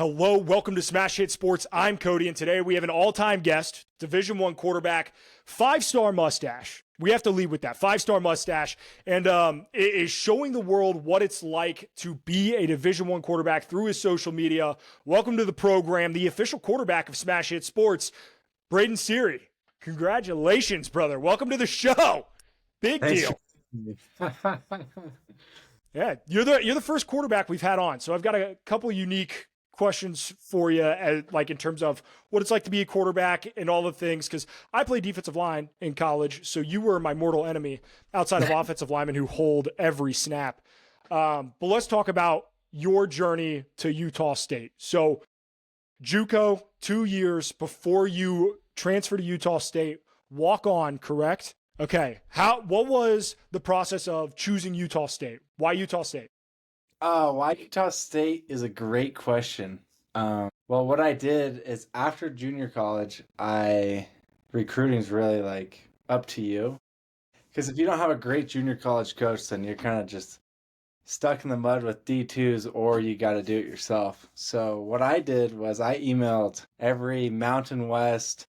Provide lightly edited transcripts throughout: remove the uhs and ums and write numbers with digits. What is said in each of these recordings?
Hello, welcome to Smash Hit Sports. I'm Cody, and today we have an all-time guest, Division I quarterback, five-star mustache. We have to lead with that, five-star mustache, and it is showing the world what it's like to be a Division I quarterback through his social media. Welcome to the program, the official quarterback of Smash Hit Sports, Braden Siri. Congratulations, brother. Welcome to the show. Big deal. Yeah, you're the first quarterback we've had on, so I've got a couple unique questions for you, like in terms of what it's like to be a quarterback and all the things, because I played defensive line in college, so you were my mortal enemy outside of offensive linemen who hold every snap. But let's talk about your journey to Utah State. So JUCO, 2 years before you transfer to Utah State, walk on, correct? Okay. What was the process of choosing Utah State? Why Utah State? Why Utah State is a great question. Well, what I did is after junior college, recruiting is really like up to you. Because if you don't have a great junior college coach, then you're kind of just stuck in the mud with D2s, or you got to do it yourself. So what I did was I emailed every Mountain West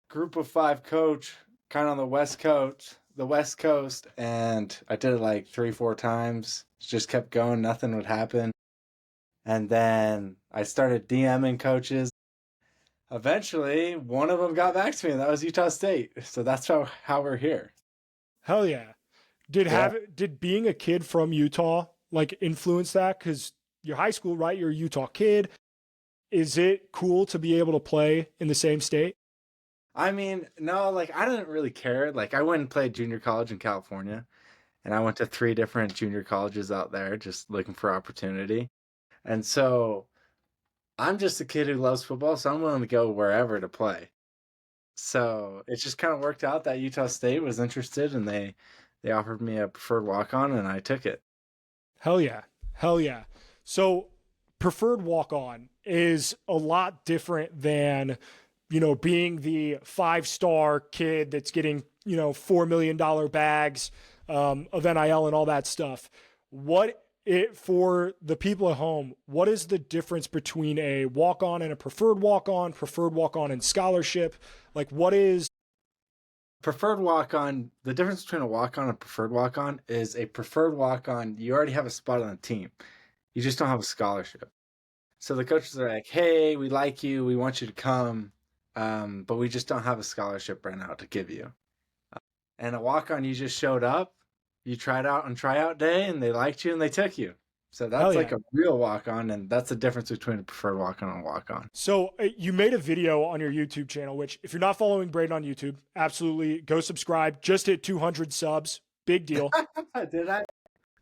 group of 5 coach, kind of on the West Coast, and I did it like 3-4 times. Just kept going, nothing would happen. And then I started DMing coaches. Eventually, one of them got back to me, and that was Utah State. So that's how we're here. Hell yeah. Did being a kid from Utah like influence that? Because you're high school, right? You're a Utah kid. Is it cool to be able to play in the same state? I mean, no, like I didn't really care. Like I went and played junior college in California. And I went to 3 different junior colleges out there just looking for opportunity. And so I'm just a kid who loves football, so I'm willing to go wherever to play. So it just kind of worked out that Utah State was interested, and they offered me a preferred walk-on, and I took it. Hell yeah. Hell yeah. So preferred walk-on is a lot different than, being the 5-star kid that's getting, $4 million bags of NIL and all that stuff. For the people at home, what is the difference between a walk-on and a preferred walk-on and scholarship? Like, what is preferred walk-on? The difference between a walk-on and a preferred walk-on is a preferred walk-on, you already have a spot on the team. You just don't have a scholarship. So the coaches are like, hey, we like you, we want you to come, but we just don't have a scholarship right now to give you. And a walk-on, you just showed up, you tried out on tryout day, and they liked you, and they took you. So that's like a real walk-on, and that's the difference between a preferred walk-on and a walk-on. So you made a video on your YouTube channel, which if you're not following Braden on YouTube, absolutely go subscribe. Just hit 200 subs. Big deal. Did I?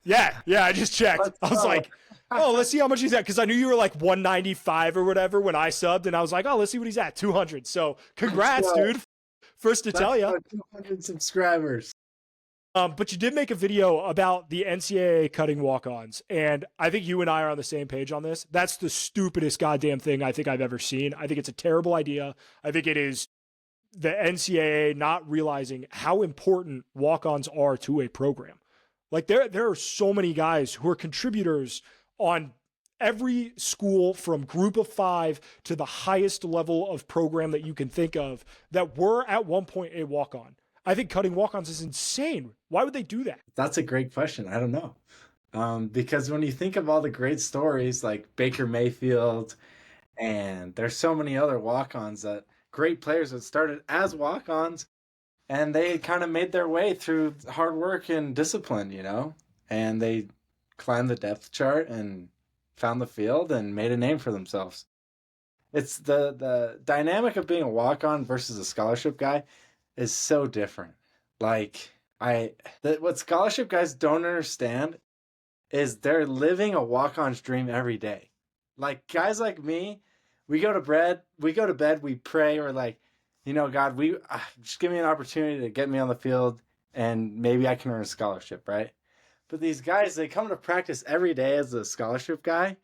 Yeah, I just checked. I was like, oh, let's see how much he's at. Because I knew you were like 195 or whatever when I subbed, and I was like, oh, let's see what he's at, 200. So congrats, dude. First to tell you. 200 subscribers. But you did make a video about the NCAA cutting walk-ons, and I think you and I are on the same page on this. That's the stupidest goddamn thing I think I've ever seen. I think it's a terrible idea. I think it is the NCAA not realizing how important walk-ons are to a program. Like there are so many guys who are contributors on every school from group of 5 to the highest level of program that you can think of that were at one point a walk-on. I think cutting walk-ons is insane. Why would they do that? That's a great question. I don't know. Because when you think of all the great stories like Baker Mayfield, and there's so many other walk-ons, that great players that started as walk-ons, and they kind of made their way through hard work and discipline, and they climbed the depth chart and found the field and made a name for themselves. It's the dynamic of being a walk-on versus a scholarship guy is so different. Like what scholarship guys don't understand is they're living a walk-on's dream every day. Like guys like me, we go to bed, we pray, we're like, God, just give me an opportunity to get me on the field and maybe I can earn a scholarship, right? But these guys, they come to practice every day as a scholarship guy,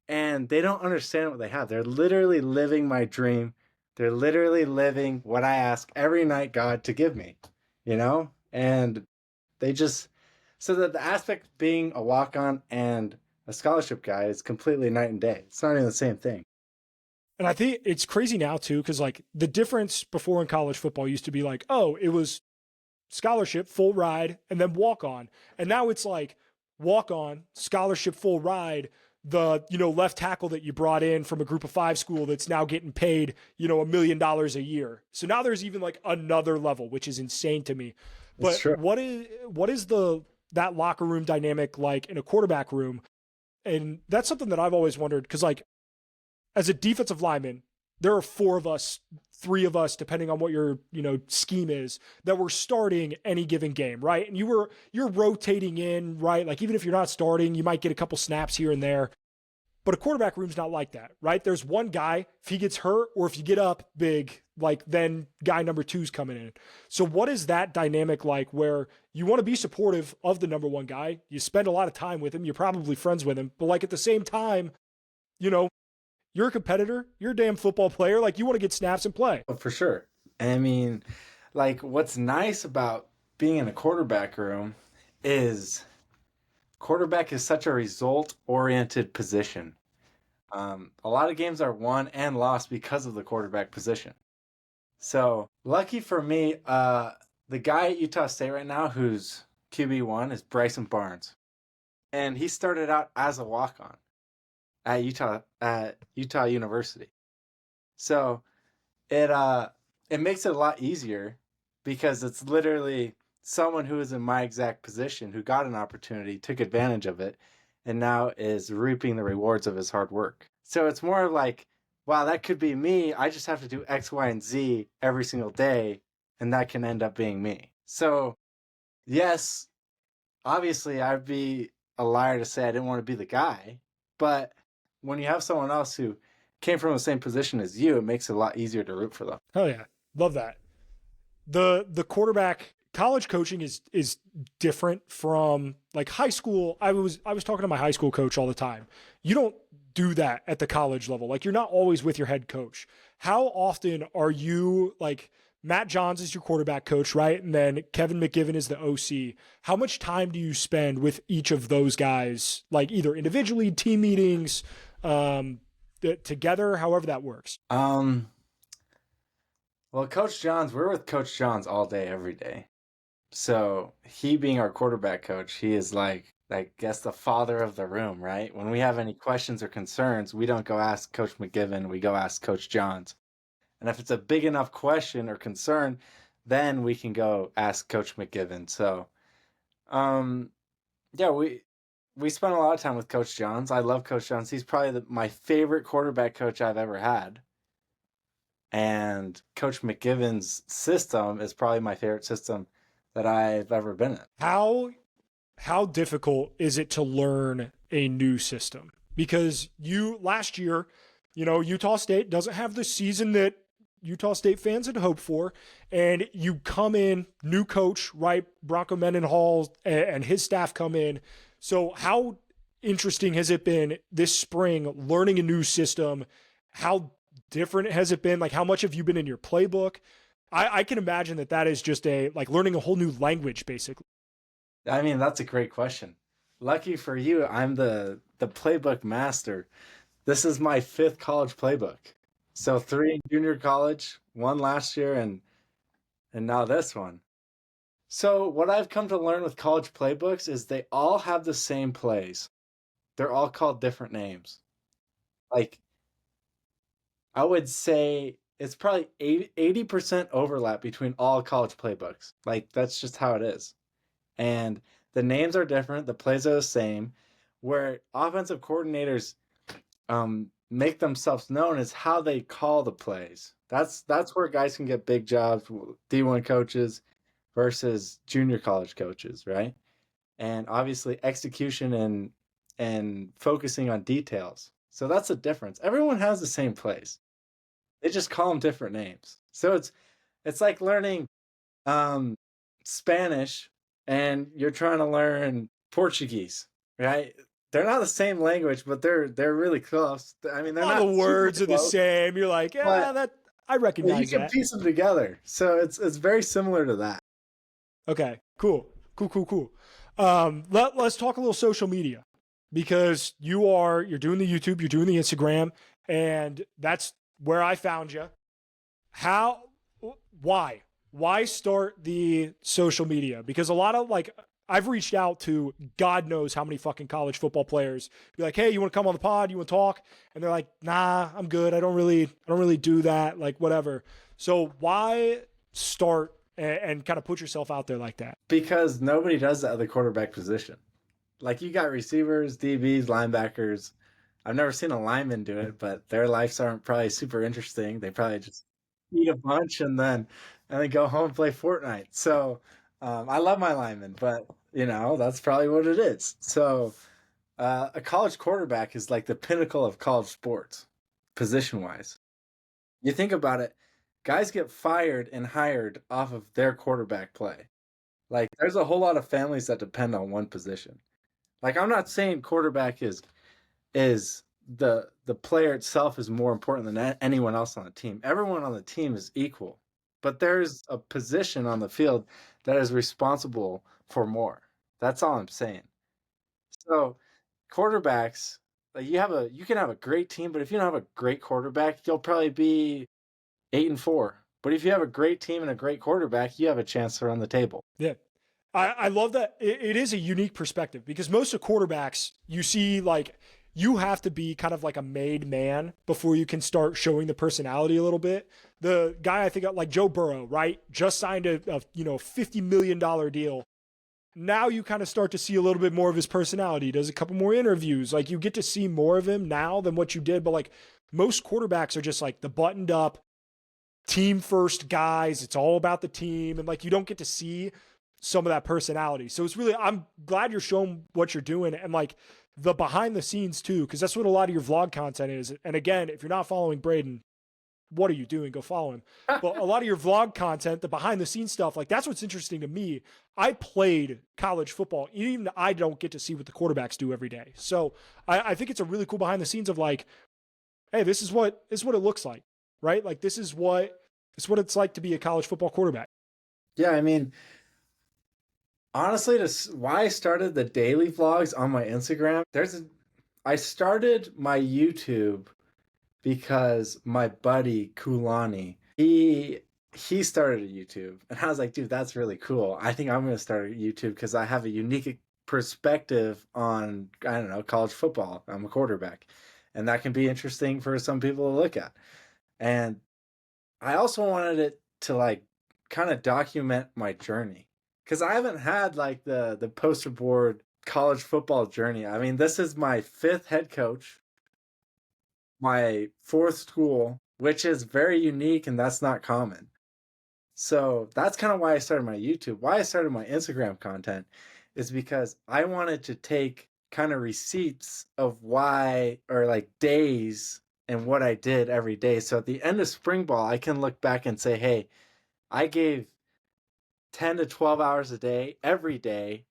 and they don't understand what they have. They're literally living my dream. They're literally living what I ask every night God to give me, and they just, so that the aspect being a walk-on and a scholarship guy is completely night and day. It's not even the same thing. And I think it's crazy now too, because like the difference before in college football used to be like, oh, it was scholarship, full ride, and then walk on. And now it's like walk on, scholarship, full ride, the, left tackle that you brought in from a group of 5 school that's now getting paid, $1 million a year. So now there's even like another level, which is insane to me. But what is that locker room dynamic like in a quarterback room? And that's something that I've always wondered, because like as a defensive lineman, there are 4 of us, 3 of us, depending on what your, scheme is, that we're starting any given game, right? And you're rotating in, right? Like even if you're not starting, you might get a couple snaps here and there. But a quarterback room's not like that, right? There's one guy, if he gets hurt or if you get up big, like then guy number 2's coming in. So what is that dynamic like, where you want to be supportive of the number 1 guy? You spend a lot of time with him. You're probably friends with him. But like at the same time, you're a competitor. You're a damn football player. Like you want to get snaps and play. Oh, for sure. I mean, like what's nice about being in a quarterback room is quarterback is such a result-oriented position. A lot of games are won and lost because of the quarterback position. So lucky for me, the guy at Utah State right now who's QB1 is Bryson Barnes. And he started out as a walk-on at Utah University. So it makes it a lot easier because it's literally someone who is in my exact position who got an opportunity, took advantage of it, and now is reaping the rewards of his hard work. So it's more like, wow, that could be me. I just have to do X, Y, and Z every single day, and that can end up being me. So yes, obviously I'd be a liar to say I didn't want to be the guy, but when you have someone else who came from the same position as you, it makes it a lot easier to root for them. Hell yeah. Love that. The quarterback college coaching is different from like high school. I was talking to my high school coach all the time. You don't do that at the college level. Like you're not always with your head coach. How often are you like Matt Johns is your quarterback coach, right? And then Kevin McGivern is the OC. How much time do you spend with each of those guys, like either individually, team meetings, together, however that works? Well, Coach Johns, we're with Coach Johns all day, every day. So he being our quarterback coach, he is like, I guess the father of the room, right? When we have any questions or concerns, we don't go ask Coach McGivern, we go ask Coach Johns. And if it's a big enough question or concern, then we can go ask Coach McGivern. So, yeah, we spent a lot of time with Coach Johns. I love Coach Johns. He's probably my favorite quarterback coach I've ever had. And Coach McGivern's system is probably my favorite system that I've ever been in. How difficult is it to learn a new system? Because last year, Utah State doesn't have the season that Utah State fans had hoped for. And you come in, new coach, right? Bronco Mendenhall and his staff come in. So how interesting has it been this spring learning a new system? How different has it been? Like how much have you been in your playbook? I can imagine that is just learning a whole new language, basically. I mean, that's a great question. Lucky for you, I'm the playbook master. This is my 5th college playbook. So 3 in junior college, 1 last year, and now this one. So what I've come to learn with college playbooks is they all have the same plays. They're all called different names. Like, I would say it's probably 80% overlap between all college playbooks. Like, that's just how it is. And the names are different. The plays are the same. Where offensive coordinators make themselves known is how they call the plays. That's where guys can get big jobs, D1 coaches versus junior college coaches, right? And obviously execution and focusing on details. So that's the difference. Everyone has the same plays. They just call them different names. So it's like learning Spanish and you're trying to learn Portuguese, right? They're not the same language, but they're really close. I mean, they're not. All the words are the same. You're like, yeah, that I recognize you can piece them together. So it's very similar to that. Okay, cool. Let's talk a little social media, because you're doing the YouTube, you're doing the Instagram, and that's where I found you. Why start the social media? Because a lot of I've reached out to God knows how many fucking college football players. Be like, hey, you want to come on the pod? You want to talk? And they're like, nah, I'm good. I don't really do that. Like whatever. So why start and kind of put yourself out there like that? Because nobody does that at the quarterback position. Like you got receivers, DBs, linebackers. I've never seen a lineman do it, but their lives aren't probably super interesting. They probably just eat a bunch and then go home and play Fortnite. So I love my linemen, but that's probably what it is. So a college quarterback is like the pinnacle of college sports, position wise. You think about it, guys get fired and hired off of their quarterback play. Like there's a whole lot of families that depend on one position. Like I'm not saying quarterback is the player itself is more important than anyone else on the team. Everyone on the team is equal, but there's a position on the field that is responsible for more. That's all I'm saying. So quarterbacks, like you can have a great team, but if you don't have a great quarterback, you'll probably be 8-4. But if you have a great team and a great quarterback, you have a chance to run the table. Yeah. I love that. It is a unique perspective because most of quarterbacks you see you have to be kind of like a made man before you can start showing the personality a little bit. The guy I think like Joe Burrow, right? Just signed a $50 million deal. Now you kind of start to see a little bit more of his personality. He does a couple more interviews. Like you get to see more of him now than what you did. But like most quarterbacks are just like the buttoned up team first guys. It's all about the team. And like you don't get to see some of that personality. So it's really, I'm glad you're showing what you're doing and like the behind the scenes too, because that's what a lot of your vlog content is. And again, if you're not following Braden, what are you doing? Go follow him. But a lot of your vlog content, the behind the scenes stuff, like that's what's interesting to me. I played college football. Even I don't get to see what the quarterbacks do every day. So I think it's a really cool behind the scenes of like, hey, this is what it looks like, right? Like this is what it's like to be a college football quarterback. Yeah, I mean, honestly, why I started the daily vlogs on my Instagram, I started my YouTube because my buddy Kulani, he started a YouTube, and I was like, dude, that's really cool. I think I'm going to start a YouTube because I have a unique perspective on, I don't know, college football. I'm a quarterback, and that can be interesting for some people to look at. And I also wanted it to like kind of document my journey because I haven't had like the poster board college football journey. I mean, this is my 5th head coach, my 4th school, which is very unique and that's not common. So that's kind of why I started my YouTube. Why I started my Instagram content is because I wanted to take kind of receipts of why, or like days and what I did every day. So at the end of spring ball, I can look back and say, hey, I gave 10 to 12 hours a day every day,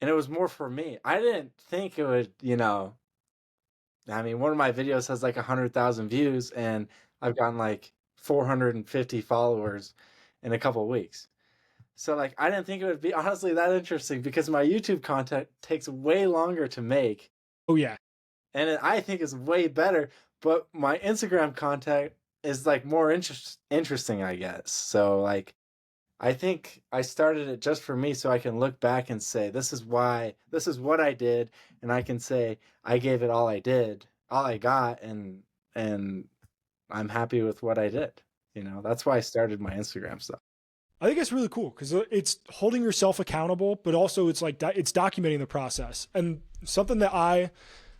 and it was more for me. I didn't think it would, I mean, one of my videos has like 100,000 views, and I've gotten like 450 followers in a couple of weeks. So like, I didn't think it would be honestly that interesting because my YouTube content takes way longer to make. Oh yeah. And I think is way better, but my Instagram content is like more interesting, I guess. So like, I think I started it just for me so I can look back and say, this is what I did. And I can say, I gave it all I did, all I got. And I'm happy with what I did. That's why I started my Instagram stuff. I think it's really cool because it's holding yourself accountable, but also it's like it's documenting the process. And something that I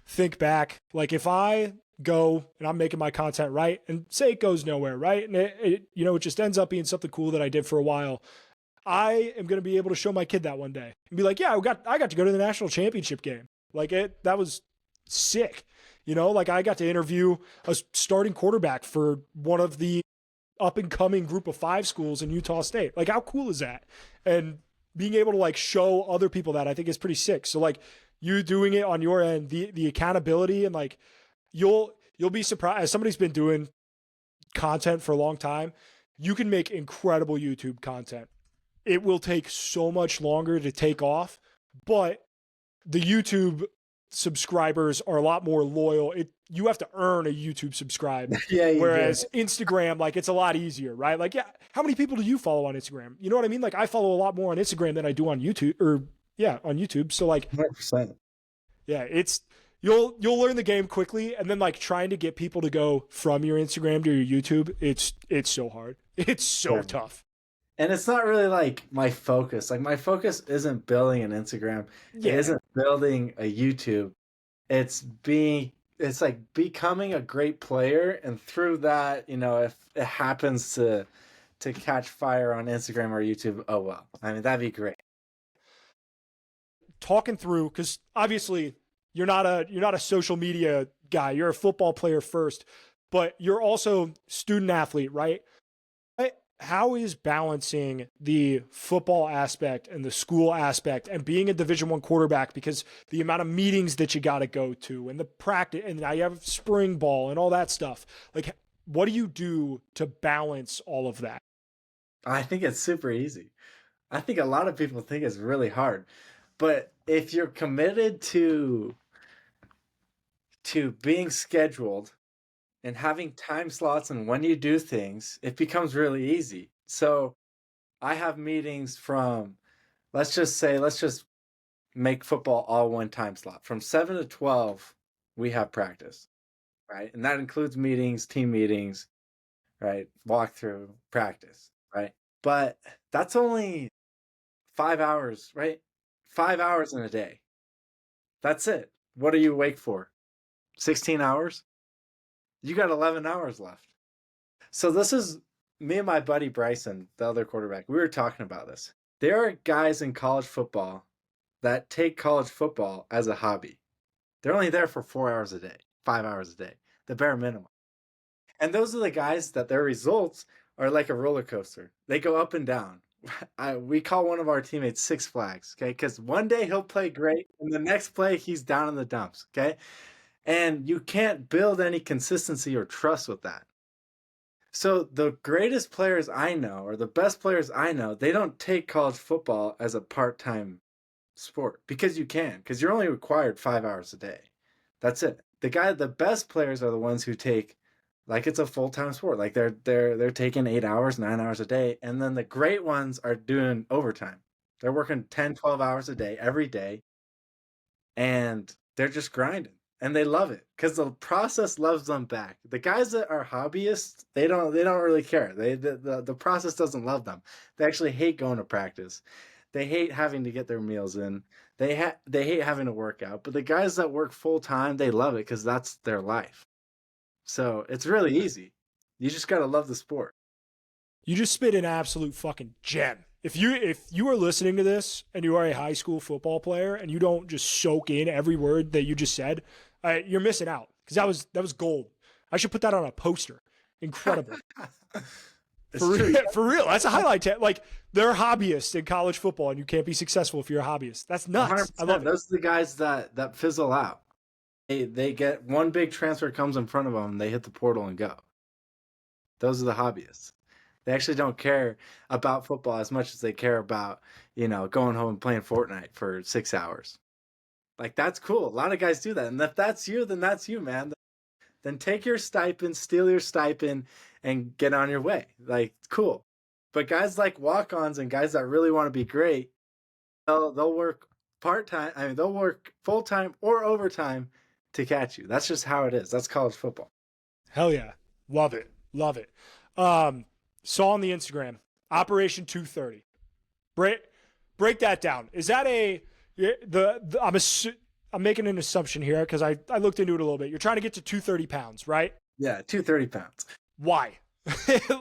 think back, like if I go and I'm making my content right and say it goes nowhere, right? And it just ends up being something cool that I did for a while. I am going to be able to show my kid that one day and be like, yeah, I got to go to the national championship game. Like that was sick. Like I got to interview a starting quarterback for one of the up and coming group of 5 schools in Utah State. Like how cool is that? And being able to like show other people that I think is pretty sick. So like you doing it on your end, the accountability and like, you'll be surprised. As somebody's been doing content for a long time, you can make incredible YouTube content. It will take so much longer to take off, but the YouTube subscribers are a lot more loyal. You have to earn a YouTube subscribe. Yeah, you Whereas do. Instagram, like it's a lot easier, right? Like, yeah, how many people do you follow on Instagram? You know what I mean? Like I follow a lot more on Instagram than I do on YouTube or yeah, on YouTube. So like 100%. yeah, it's you'll learn the game quickly, and then like trying to get people to go from your Instagram to your YouTube, it's so hard. It's so Yeah. tough. And it's not really like my focus. Like my focus isn't building an Instagram. It Yeah. isn't building a YouTube. It's like becoming a great player, and through that, if it happens to catch fire on Instagram or YouTube, oh well. I mean, that'd be great. Talking through because obviously you're not a social media guy. You're a football player first, but you're also student athlete, right? How is balancing the football aspect and the school aspect and being a Division I quarterback, because the amount of meetings that you got to go to and the practice and now you have spring ball and all that stuff. Like, what do you do to balance all of that? I think it's super easy. I think a lot of people think it's really hard. But if you're committed to being scheduled and having time slots and when you do things, it becomes really easy. So I have meetings from, let's just make football all one time slot. From 7 to 12, we have practice, right? And that includes meetings, team meetings, right? Walkthrough, practice, right? But that's only 5 hours, right? 5 hours in a day. That's it. What are you awake for? 16 hours? You got 11 hours left. So this is me and my buddy Bryson, the other quarterback. We were talking about this. There are guys in college football that take college football as a hobby. They're only there for 4 hours a day, 5 hours a day, the bare minimum. And those are the guys that their results are like a roller coaster. They go up and down. We call one of our teammates Six Flags, okay? Because one day he'll play great, and the next play he's down in the dumps, okay? And you can't build any consistency or trust with that. So the greatest players I know, or the best players I know, they don't take college football as a part-time sport because you can, because you're only required 5 hours a day. That's it. The best players are the ones who take like it's a full-time sport. Like they're taking 8 hours, 9 hours a day, and then the great ones are doing overtime. They're working 10, 12 hours a day every day, and they're just grinding. And they love it because the process loves them back. The guys that are hobbyists, they don't really care. The process doesn't love them. They actually hate going to practice. They hate having to get their meals in. They hate having to work out. But the guys that work full time, they love it because that's their life. So it's really easy. You just gotta love the sport. You just spit an absolute fucking gem. If you are listening to this and you are a high school football player and you don't just soak in every word that you just said, you're missing out because that was gold. I should put that on a poster. Incredible. It's true. For real. That's a highlight. Like they're hobbyists in college football, and you can't be successful if you're a hobbyist. That's nuts. I love it. Those are the guys that fizzle out. They get one big transfer comes in front of them, they hit the portal and go. Those are the hobbyists. They actually don't care about football as much as they care about, going home and playing Fortnite for 6 hours. Like that's cool. A lot of guys do that. And if that's you, then that's you, man. Then take your stipend, steal your stipend, and get on your way. Like, cool. But guys like walk-ons and guys that really want to be great, they'll work part-time. I mean, they'll work full-time or overtime to catch you. That's just how it is. That's college football. Hell yeah. Love it. Love it. Saw on the Instagram, Operation 230. Break that down. Is that I'm making an assumption here because I looked into it a little bit. You're trying to get to 230 pounds, right? Yeah, 230 pounds. Why?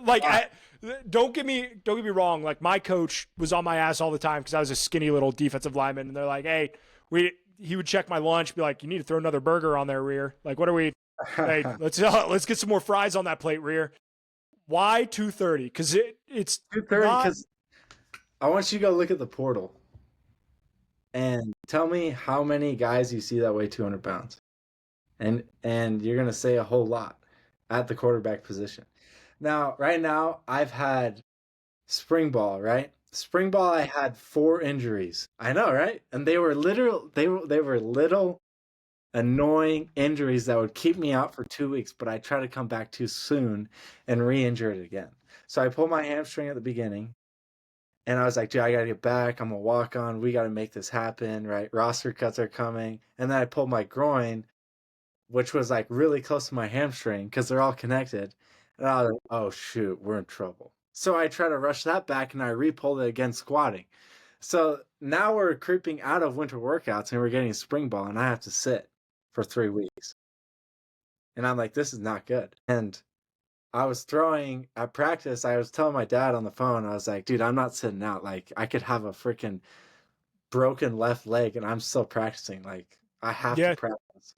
Like, don't get me wrong. Like, my coach was on my ass all the time because I was a skinny little defensive lineman, and they're like, "Hey, he would check my lunch, be like, you need to throw another burger on there, Rear. Like, what are we? Hey, let's get some more fries on that plate, Rear." Why 230? Because it's 230 because I want you to go look at the portal and tell me how many guys you see that weigh 200 pounds. And you're going to say a whole lot at the quarterback position. Now, right now, I've had spring ball, right? Spring ball, I had 4 injuries. I know, right? And they were little annoying injuries that would keep me out for 2 weeks, but I try to come back too soon and re-injure it again. So I pulled my hamstring at the beginning, and I was like, dude, I got to get back. I'm a walk on. We got to make this happen, right? Roster cuts are coming. And then I pulled my groin, which was like really close to my hamstring because they're all connected. And I was like, oh, shoot, we're in trouble. So I try to rush that back, and I re-pulled it again squatting. So now we're creeping out of winter workouts, and we're getting spring ball, and I have to sit for 3 weeks. And I'm like, this is not good. And I was throwing at practice. I was telling my dad on the phone, I was like, dude, I'm not sitting out. Like, I could have a freaking broken left leg, and I'm still practicing. Like, I have to practice.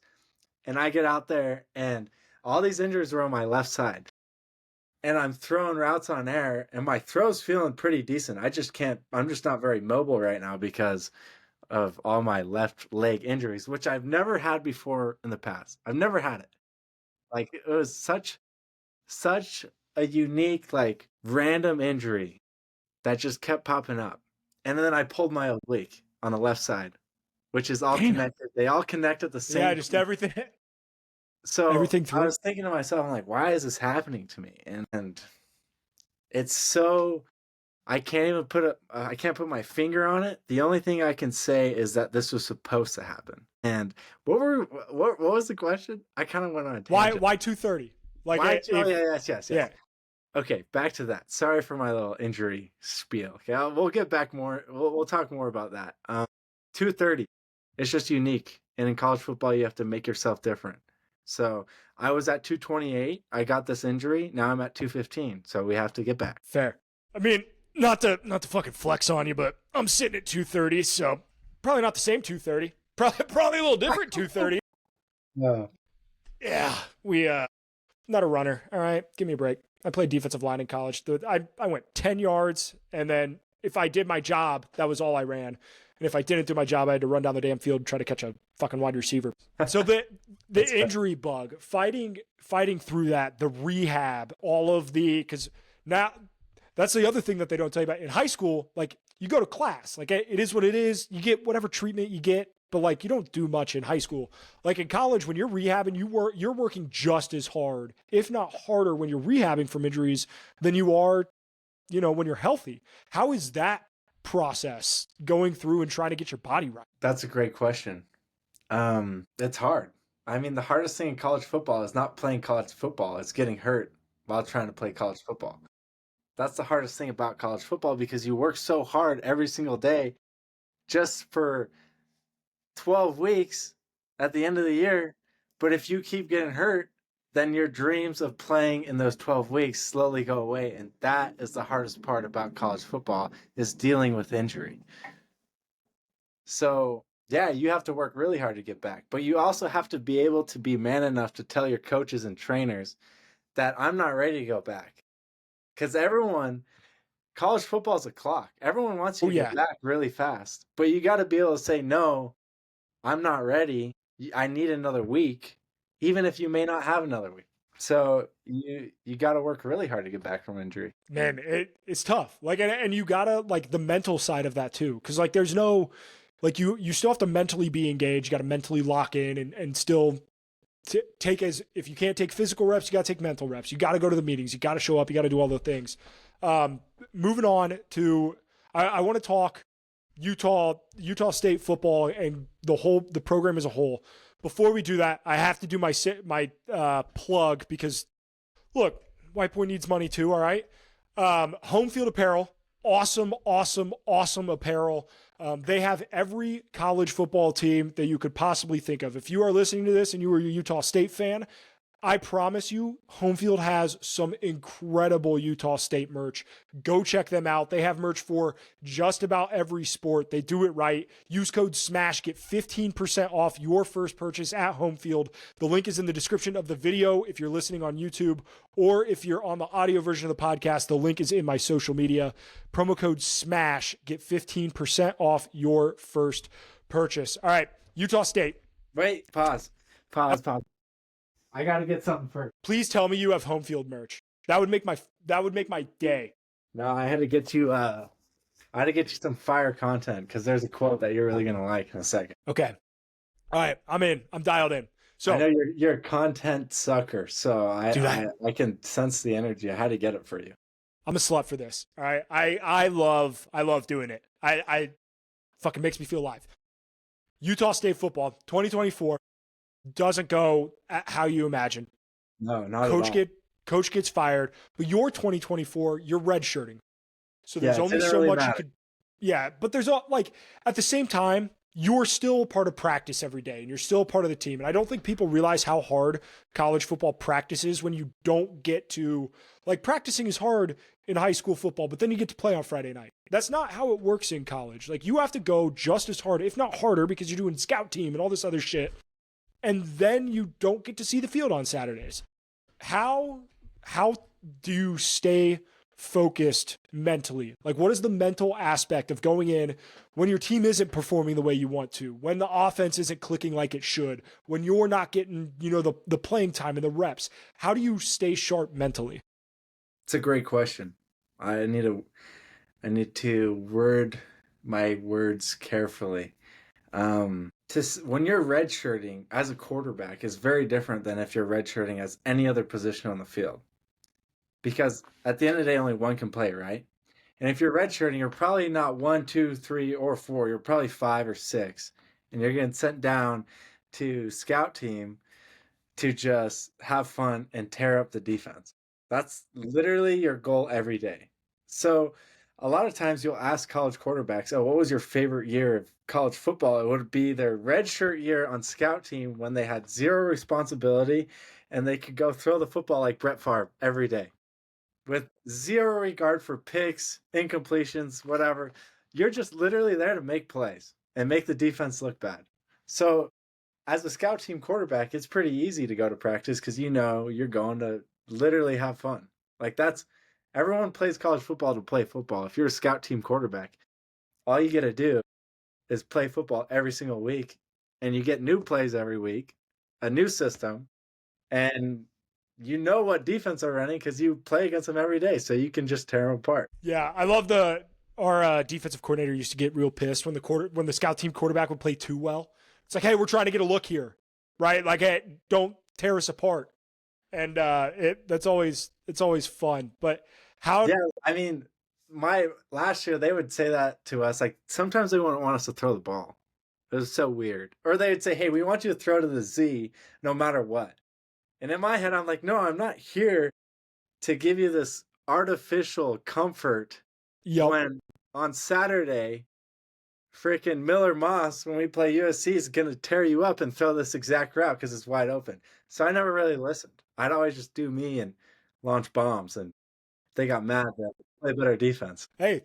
And I get out there, and all these injuries were on my left side. And I'm throwing routes on air, and my throw's feeling pretty decent. I'm just not very mobile right now because of all my left leg injuries, which I've never had before in the past. I've never had it. Like, it was such a unique, like, random injury that just kept popping up. And then I pulled my oblique on the left side, which is all connected. They all connect at the same Yeah, just everything. So everything I was thinking to myself, I'm like, why is this happening to me? And it's so I can't put my finger on it. The only thing I can say is that this was supposed to happen. And what was the question? I kind of went on a tangent. Why 230? Like, yes. Yeah. Okay, back to that. Sorry for my little injury spiel. Okay, we'll get back more. We'll talk more about that. 230. It's just unique, and in college football, you have to make yourself different. So I was at 228. I got this injury. Now I'm at 215. So we have to get back. Fair. I mean, not to fucking flex on you, but I'm sitting at 230, so probably not the same 230. Probably a little different 230. No. Yeah, not a runner. All right, give me a break. I played defensive line in college. I went 10 yards, and then if I did my job, that was all I ran. And if I didn't do my job, I had to run down the damn field and try to catch a fucking wide receiver. So the injury bug, fighting through that, the rehab, because now that's the other thing that they don't tell you about. In high school, like, you go to class. Like, it is what it is. You get whatever treatment you get, but, like, you don't do much in high school. Like, in college, when you're rehabbing, you're working just as hard, if not harder, when you're rehabbing from injuries than you are, when you're healthy. How is that process going through and trying to get your body right? That's a great question. It's hard. I mean, the hardest thing in college football is not playing college football. It's getting hurt while trying to play college football. That's the hardest thing about college football, because you work so hard every single day just for 12 weeks at the end of the year. But if you keep getting hurt, then your dreams of playing in those 12 weeks slowly go away. And that is the hardest part about college football, is dealing with injury. So, yeah, you have to work really hard to get back. But you also have to be able to be man enough to tell your coaches and trainers that I'm not ready to go back. Because college football is a clock. Everyone wants you to get back really fast. But you got to be able to say, no, I'm not ready. I need another week, even if you may not have another week. So you got to work really hard to get back from injury. Man, it's tough. Like, and you got to, like, the mental side of that too. Because, like, there's no, like, you still have to mentally be engaged. You got to mentally lock in and still if you can't take physical reps, you got to take mental reps. You got to go to the meetings. You got to show up. You got to do all the things. Moving on to, I want to talk Utah State football and the program as a whole. Before we do that, I have to do my plug, because, look, White Boy needs money too. All right. Home Field Apparel, awesome apparel. They have every college football team that you could possibly think of. If you are listening to this and you are a Utah State fan, I promise you, Home Field has some incredible Utah State merch. Go check them out. They have merch for just about every sport. They do it right. Use code SMASH. Get 15% off your first purchase at Home Field. The link is in the description of the video if you're listening on YouTube, or if you're on the audio version of the podcast, the link is in my social media. Promo code SMASH. Get 15% off your first purchase. All right, Utah State. Wait, pause. I got to get something first. Please tell me you have Home Field merch. That would make my day. No, I had to get you some fire content, because there's a quote that you're really going to like in a second. Okay. All right, I'm in. I'm dialed in. I know So, you're a content sucker, so dude, I can sense the energy. I had to get it for you. I'm a slut for this. All right, I love doing it. I fucking makes me feel alive. Utah State football 2024 doesn't go how you imagine. No, not at Coach all. get coach gets fired, but your 2024 you're redshirting. So Yeah, there's it only didn't so really much you matter. could. Yeah, but there's all like at the same time you're still part of practice every day and you're still part of the team. And I don't think people realize how hard college football practice is when you don't get to like practicing is hard in high school football, but then you get to play on Friday night. That's not how it works in college. Like you have to go just as hard, if not harder, because you're doing scout team and all this other shit. And then you don't get to see the field on Saturdays. How do you stay focused mentally? Like what is the mental aspect of going in when your team isn't performing the way you want to, when the offense isn't clicking like it should, when you're not getting, the playing time and the reps? How do you stay sharp mentally? It's a great question. I need to word my words carefully. When you're redshirting as a quarterback is very different than if you're redshirting as any other position on the field. Because at the end of the day, only one can play, right? And if you're redshirting, you're probably not one, two, three, or four. You're probably five or six, and you're getting sent down to scout team to just have fun and tear up the defense. That's literally your goal every day. So a lot of times you'll ask college quarterbacks, oh, what was your favorite year of college football? It would be their redshirt year on scout team when they had zero responsibility and they could go throw the football like Brett Favre every day with zero regard for picks, incompletions, whatever. You're just literally there to make plays and make the defense look bad. So as a scout team quarterback, it's pretty easy to go to practice because you're going to literally have fun. Like everyone plays college football to play football. If you're a scout team quarterback, all you get to do is play football every single week, and you get new plays every week, a new system, and you know what defense are running because you play against them every day, so you can just tear them apart. Yeah, I love our defensive coordinator used to get real pissed when the scout team quarterback would play too well. It's like, hey, we're trying to get a look here, right? Like, hey, don't tear us apart. And it's always fun. But how? Yeah, I mean, my last year they would say that to us. Like sometimes they wouldn't want us to throw the ball. It was so weird. Or they would say, "Hey, we want you to throw to the Z no matter what." And in my head, I'm like, "No, I'm not here to give you this artificial comfort Yep. when on Saturday, freaking Miller Moss, when we play USC, is going to tear you up and throw this exact route because it's wide open." So I never really listened. I'd always just do me and launch bombs, and they got mad that I play better defense. Hey,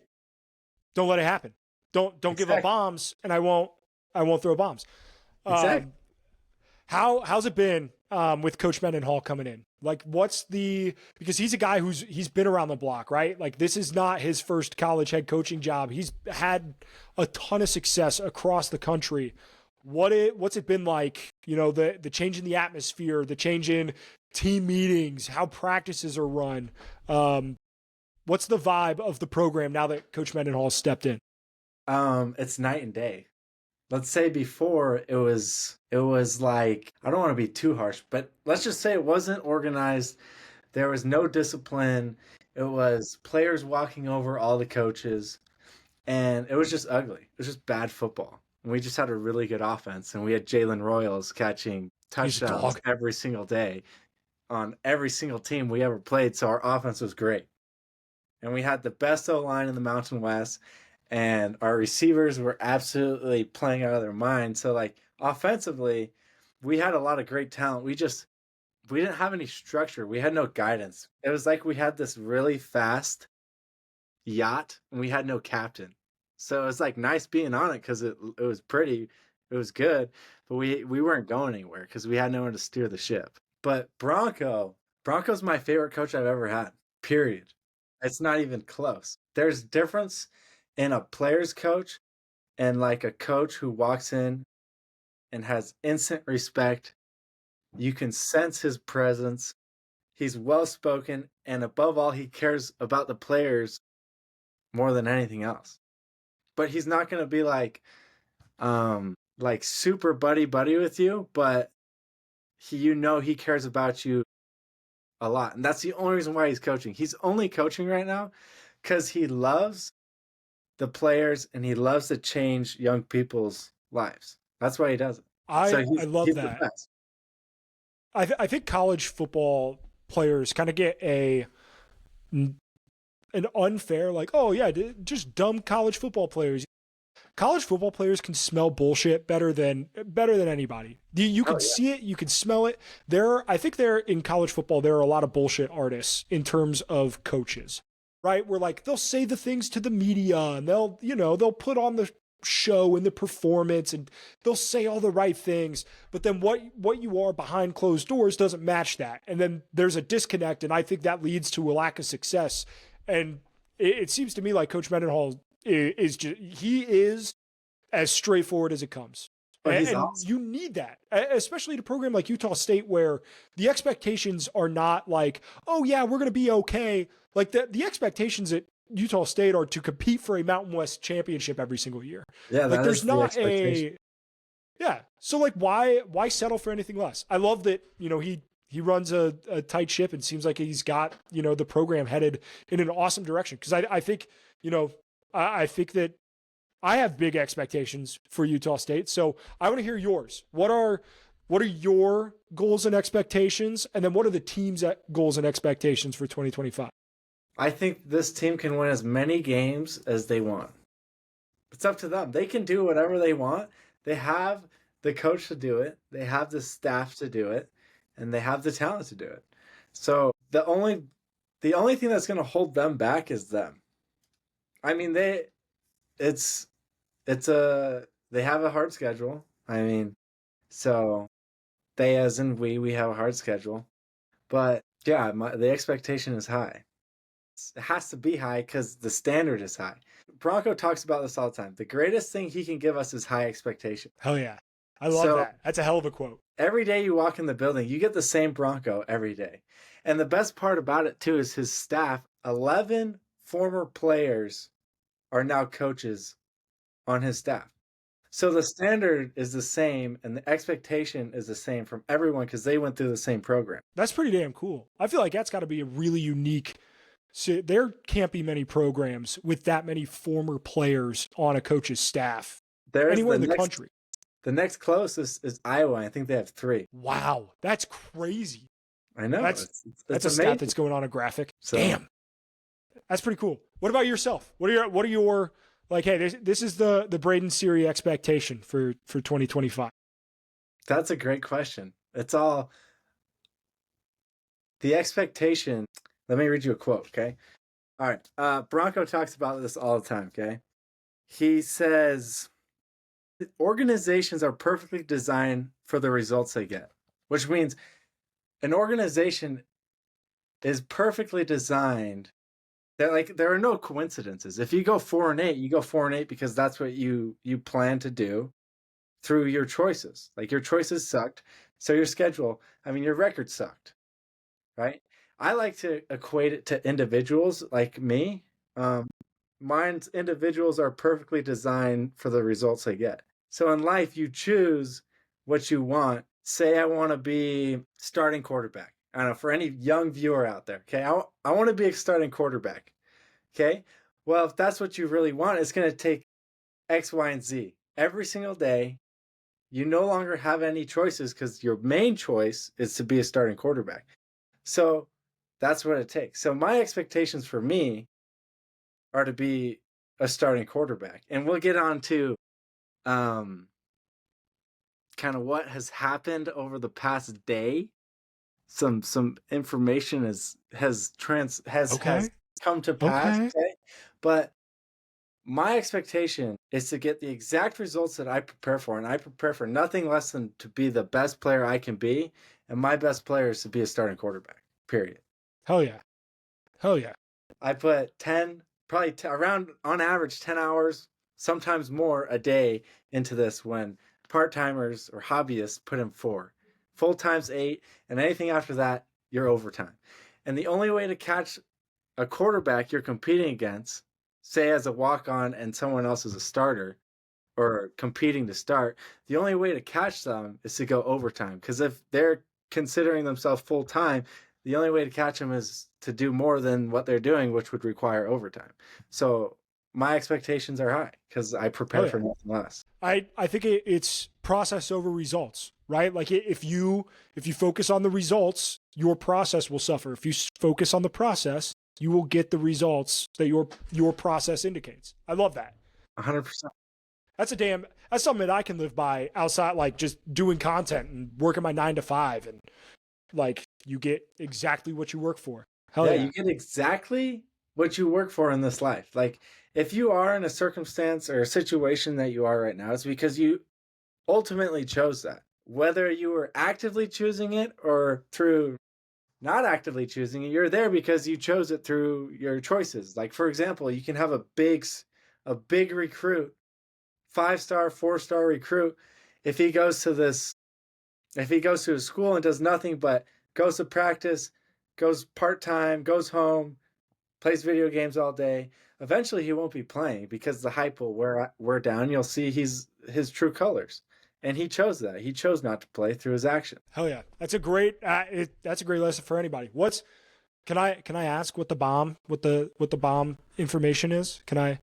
don't let it happen. Don't give up Exactly. bombs, and I won't throw bombs. Exactly. Um, how's it been with Coach Mendenhall coming in? Like, because he's a guy he's been around the block, right? Like, this is not his first college head coaching job. He's had a ton of success across the country. What's it been like? The change in the atmosphere, the change in team meetings, how practices are run. What's the vibe of the program now that Coach Mendenhall stepped in? It's night and day. Let's say before it was like, I don't want to be too harsh, but let's just say it wasn't organized. There was no discipline. It was players walking over all the coaches, and it was just ugly. It was just bad football. And we just had a really good offense, and we had Jalen Royals catching He's a touchdowns dog. every single day on every single team we ever played. So our offense was great. And we had the best O line in the Mountain West, and our receivers were absolutely playing out of their mind. So like offensively, we had a lot of great talent. We didn't have any structure. We had no guidance. It was like we had this really fast yacht and we had no captain. So it was like nice being on it because it was pretty, it was good, but we weren't going anywhere because we had no one to steer the ship. But Bronco's my favorite coach I've ever had. Period. It's not even close. There's difference in a player's coach and like a coach who walks in and has instant respect. You can sense his presence. He's well spoken, and above all, he cares about the players more than anything else. But he's not going to be like, like super buddy with you, but he cares about you a lot. And that's the only reason why he's coaching. He's only coaching right now because he loves the players and he loves to change young people's lives. That's why he does it. So I love he's the that. best. I think college football players kind of get an unfair, like, oh yeah, just dumb college football players. College football players can smell bullshit better than anybody. You can see it, you can smell it. I think in college football there are a lot of bullshit artists in terms of coaches, right? Where like they'll say the things to the media and they'll put on the show and the performance and they'll say all the right things, but then what you are behind closed doors doesn't match that, and then there's a disconnect, and I think that leads to a lack of success. And it seems to me like Coach Mendenhall he is as straightforward as it comes. And Awesome. you need that, especially at a program like Utah State where the expectations are not like, oh yeah, we're going to be okay. Like the expectations at Utah State are to compete for a Mountain West championship every single year. Yeah, Like that there's is the not expectation. yeah. So like why settle for anything less? I love that, he runs a tight ship and seems like he's got, the program headed in an awesome direction. Cause I think, I think that I have big expectations for Utah State. So I want to hear yours. What are your goals and expectations? And then what are the team's goals and expectations for 2025? I think this team can win as many games as they want. It's up to them. They can do whatever they want. They have the coach to do it. They have the staff to do it, and they have the talent to do it. So the only thing that's going to hold them back is them. I mean, they have a hard schedule. I mean, so they as in we have a hard schedule. But yeah, the expectation is high. It has to be high because the standard is high. Bronco talks about this all the time. The greatest thing he can give us is high expectation. Hell yeah. I love that. That's a hell of a quote. Every day you walk in the building, you get the same Bronco every day. And the best part about it too is his staff, 11 former players are now coaches on his staff. So the standard is the same and the expectation is the same from everyone because they went through the same program. That's pretty damn cool. I feel like that's got to be a really unique. So there can't be many programs with that many former players on a coach's staff anywhere in the country. The next closest is Iowa. I think they have 3. Wow, that's crazy. I know. That's a amazing. stat that's going on a graphic. So, damn, that's pretty cool. What about yourself? What are your like? Hey, this is the Braden Siri expectation for 2025. That's a great question. It's all the expectation. Let me read you a quote, okay? All right. Bronco talks about this all the time, okay? He says, organizations are perfectly designed for the results they get, which means an organization is perfectly designed that like there are no coincidences. If you go 4-8, you go 4-8 because that's what you plan to do through your choices. Like your choices sucked, so your record sucked, right? I like to equate it to individuals like me. Mine's individuals are perfectly designed for the results they get. So in life, you choose what you want. Say I want to be starting quarterback. I don't know, for any young viewer out there, okay? I want to be a starting quarterback, okay? Well, if that's what you really want, it's going to take X, Y, and Z. Every single day, you no longer have any choices because your main choice is to be a starting quarterback. So that's what it takes. So my expectations for me are to be a starting quarterback. And we'll get on to kind of what has happened over the past day. Some information has come to pass. Okay. But my expectation is to get the exact results that I prepare for, and I prepare for nothing less than to be the best player I can be, and my best player is to be a starting quarterback. Period. Hell yeah. Hell yeah. I put around on average 10 hours, sometimes more a day into this when part-timers or hobbyists put in 4. Full time's 8, and anything after that, you're overtime. And the only way to catch a quarterback you're competing against, say as a walk-on and someone else is a starter, or competing to start, the only way to catch them is to go overtime. Because if they're considering themselves full time, the only way to catch them is to do more than what they're doing, which would require overtime. So my expectations are high because I prepare for nothing less. I think it's process over results, right? Like if you focus on the results, your process will suffer. If you focus on the process, you will get the results that your process indicates. I love that. 100%. That's something that I can live by outside, like just doing content and working my 9 to 5, and like you get exactly what you work for. Hell yeah. You get exactly what you work for in this life. Like if you are in a circumstance or a situation that you are right now, it's because you ultimately chose that. Whether you were actively choosing it or through not actively choosing it, you're there because you chose it through your choices. Like for example, you can have a big recruit, 5-star, 4-star recruit. If he goes to a school and does nothing but goes to practice, goes part-time, goes home, plays video games all day, eventually he won't be playing because the hype will wear down. You'll see his true colors. And he chose that. He chose not to play through his action. Hell yeah. That's a great lesson for anybody. Can I ask what the bomb information is? Can I?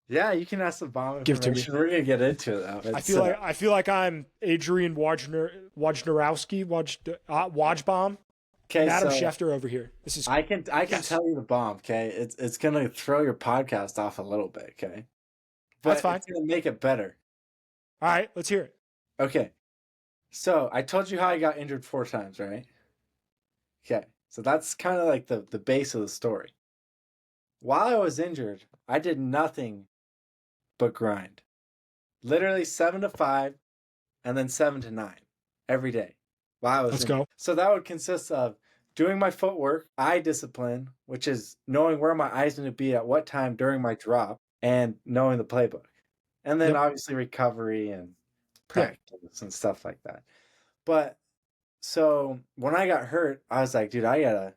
Yeah, you can ask the bomb information. We're gonna get into it though. I feel like I'm Adrian Wojnarowski, Wojbomb. Okay, Adam Schefter over here. This is I can tell you the bomb. Okay, it's gonna throw your podcast off a little bit. Okay, but that's fine. It's gonna make it better. All right, let's hear it. Okay, so I told you how I got injured 4 times, right? Okay, so that's kind of like the base of the story. While I was injured, I did nothing but grind. Literally 7 to 5, and then 7 to 9 every day. While I was Let's go. So that would consist of doing my footwork, eye discipline, which is knowing where my eyes need to be at what time during my drop, and knowing the playbook. And then obviously recovery and practice and stuff like that. But so when I got hurt, I was like, dude, I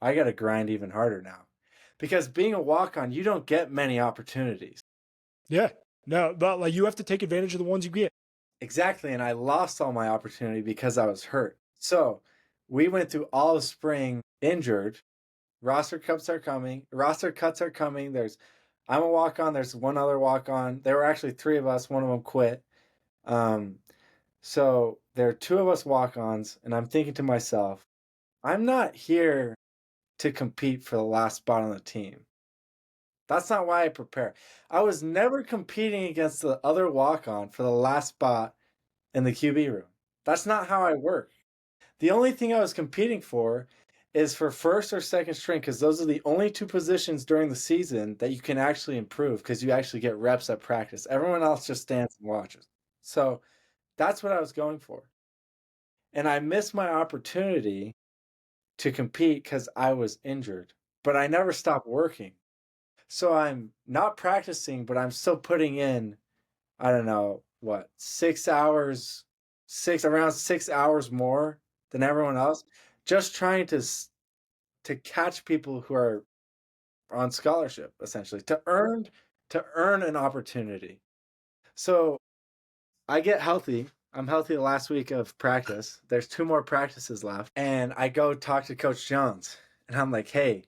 gotta grind even harder now. Because being a walk-on, you don't get many opportunities. Yeah. No, but like you have to take advantage of the ones you get. Exactly, and I lost all my opportunity because I was hurt. So we went through all of spring injured. Roster cuts are coming. I'm a walk-on. There's one other walk-on. There were actually 3 of us. One of them quit. So there are 2 of us walk-ons, and I'm thinking to myself, I'm not here to compete for the last spot on the team. That's not why I prepare. I was never competing against the other walk-on for the last spot in the QB room. That's not how I work. The only thing I was competing for is for first or second string, because those are the only 2 positions during the season that you can actually improve because you actually get reps at practice. Everyone else just stands and watches. So that's what I was going for. And I missed my opportunity to compete because I was injured, but I never stopped working. So I'm not practicing, but I'm still putting in, I don't know, what, 6 hours, around 6 hours more than everyone else, just trying to catch people who are on scholarship, essentially, to earn an opportunity. So I get healthy. I'm healthy the last week of practice. There's 2 more practices left. And I go talk to Coach Jones. And I'm like, hey,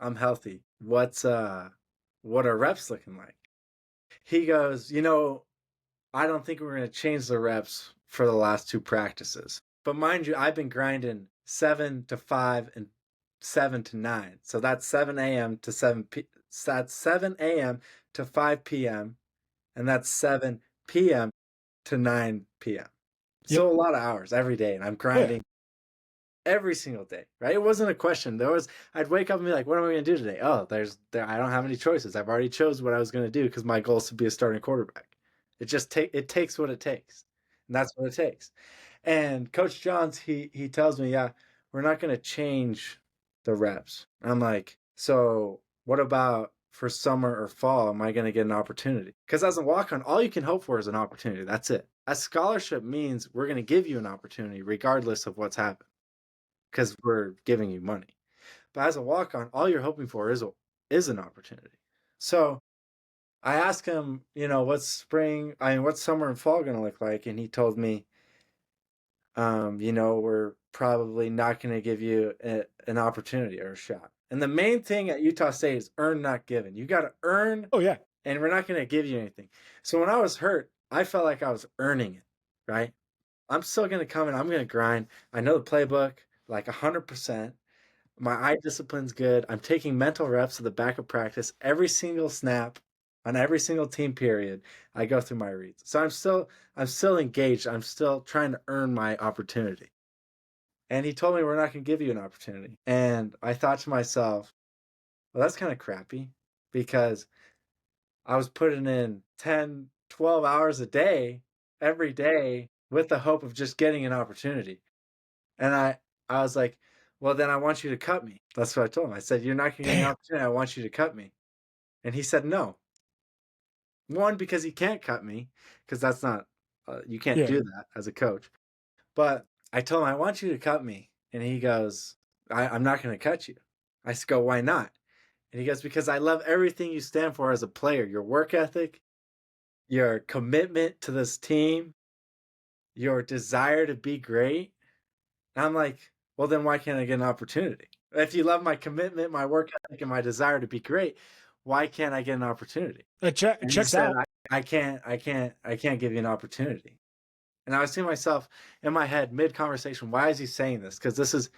I'm healthy. What are reps looking like? He goes, I don't think we're going to change the reps for the last 2 practices. But mind you, I've been grinding 7 to 5 and 7 to 9. So that's 7 a.m. to 7 a.m. to 5 p.m. And that's 7 p.m. to 9 p.m. So a lot of hours every day. And I'm grinding every single day, right? It wasn't a question. I'd wake up and be like, what am I going to do today? Oh, I don't have any choices. I've already chose what I was going to do because my goal is to be a starting quarterback. It takes what it takes. And that's what it takes. And Coach Johns, he tells me, yeah, we're not going to change the reps. I'm like, so what about for summer or fall? Am I going to get an opportunity? Because as a walk-on, all you can hope for is an opportunity. That's it. A scholarship means we're going to give you an opportunity regardless of what's happened because we're giving you money. But as a walk-on, all you're hoping for is an opportunity. So I asked him, what's summer and fall going to look like? And he told me, we're probably not going to give you an opportunity or a shot. And the main thing at Utah State is earn, not given. You got to earn. Oh yeah. And we're not going to give you anything. So when I was hurt, I felt like I was earning it, right? I'm still going to come in. I'm going to grind. I know the playbook like 100%. My eye discipline's good. I'm taking mental reps at the back of practice every single snap on every single team period. I go through my reads. So I'm still engaged. I'm still trying to earn my opportunity. And he told me we're not going to give you an opportunity. And I thought to myself, well, that's kind of crappy because I was putting in 10, 12 hours a day every day with the hope of just getting an opportunity. And I was like, well, then I want you to cut me. That's what I told him. I said, you're not going to get an Damn. opportunity. I want you to cut me. And he said, no. One, because he can't cut me, because that's not, you can't Yeah. do that as a coach. But I told him, I want you to cut me. And he goes, I'm not going to cut you. I go, why not? And he goes, because I love everything you stand for as a player, your work ethic, your commitment to this team, your desire to be great. And I'm like, well, then why can't I get an opportunity? If you love my commitment, my work ethic, and my desire to be great, why can't I get an opportunity? And he Checks said, out. I can't give you an opportunity. And I was seeing myself in my head mid conversation. Why is he saying this? Because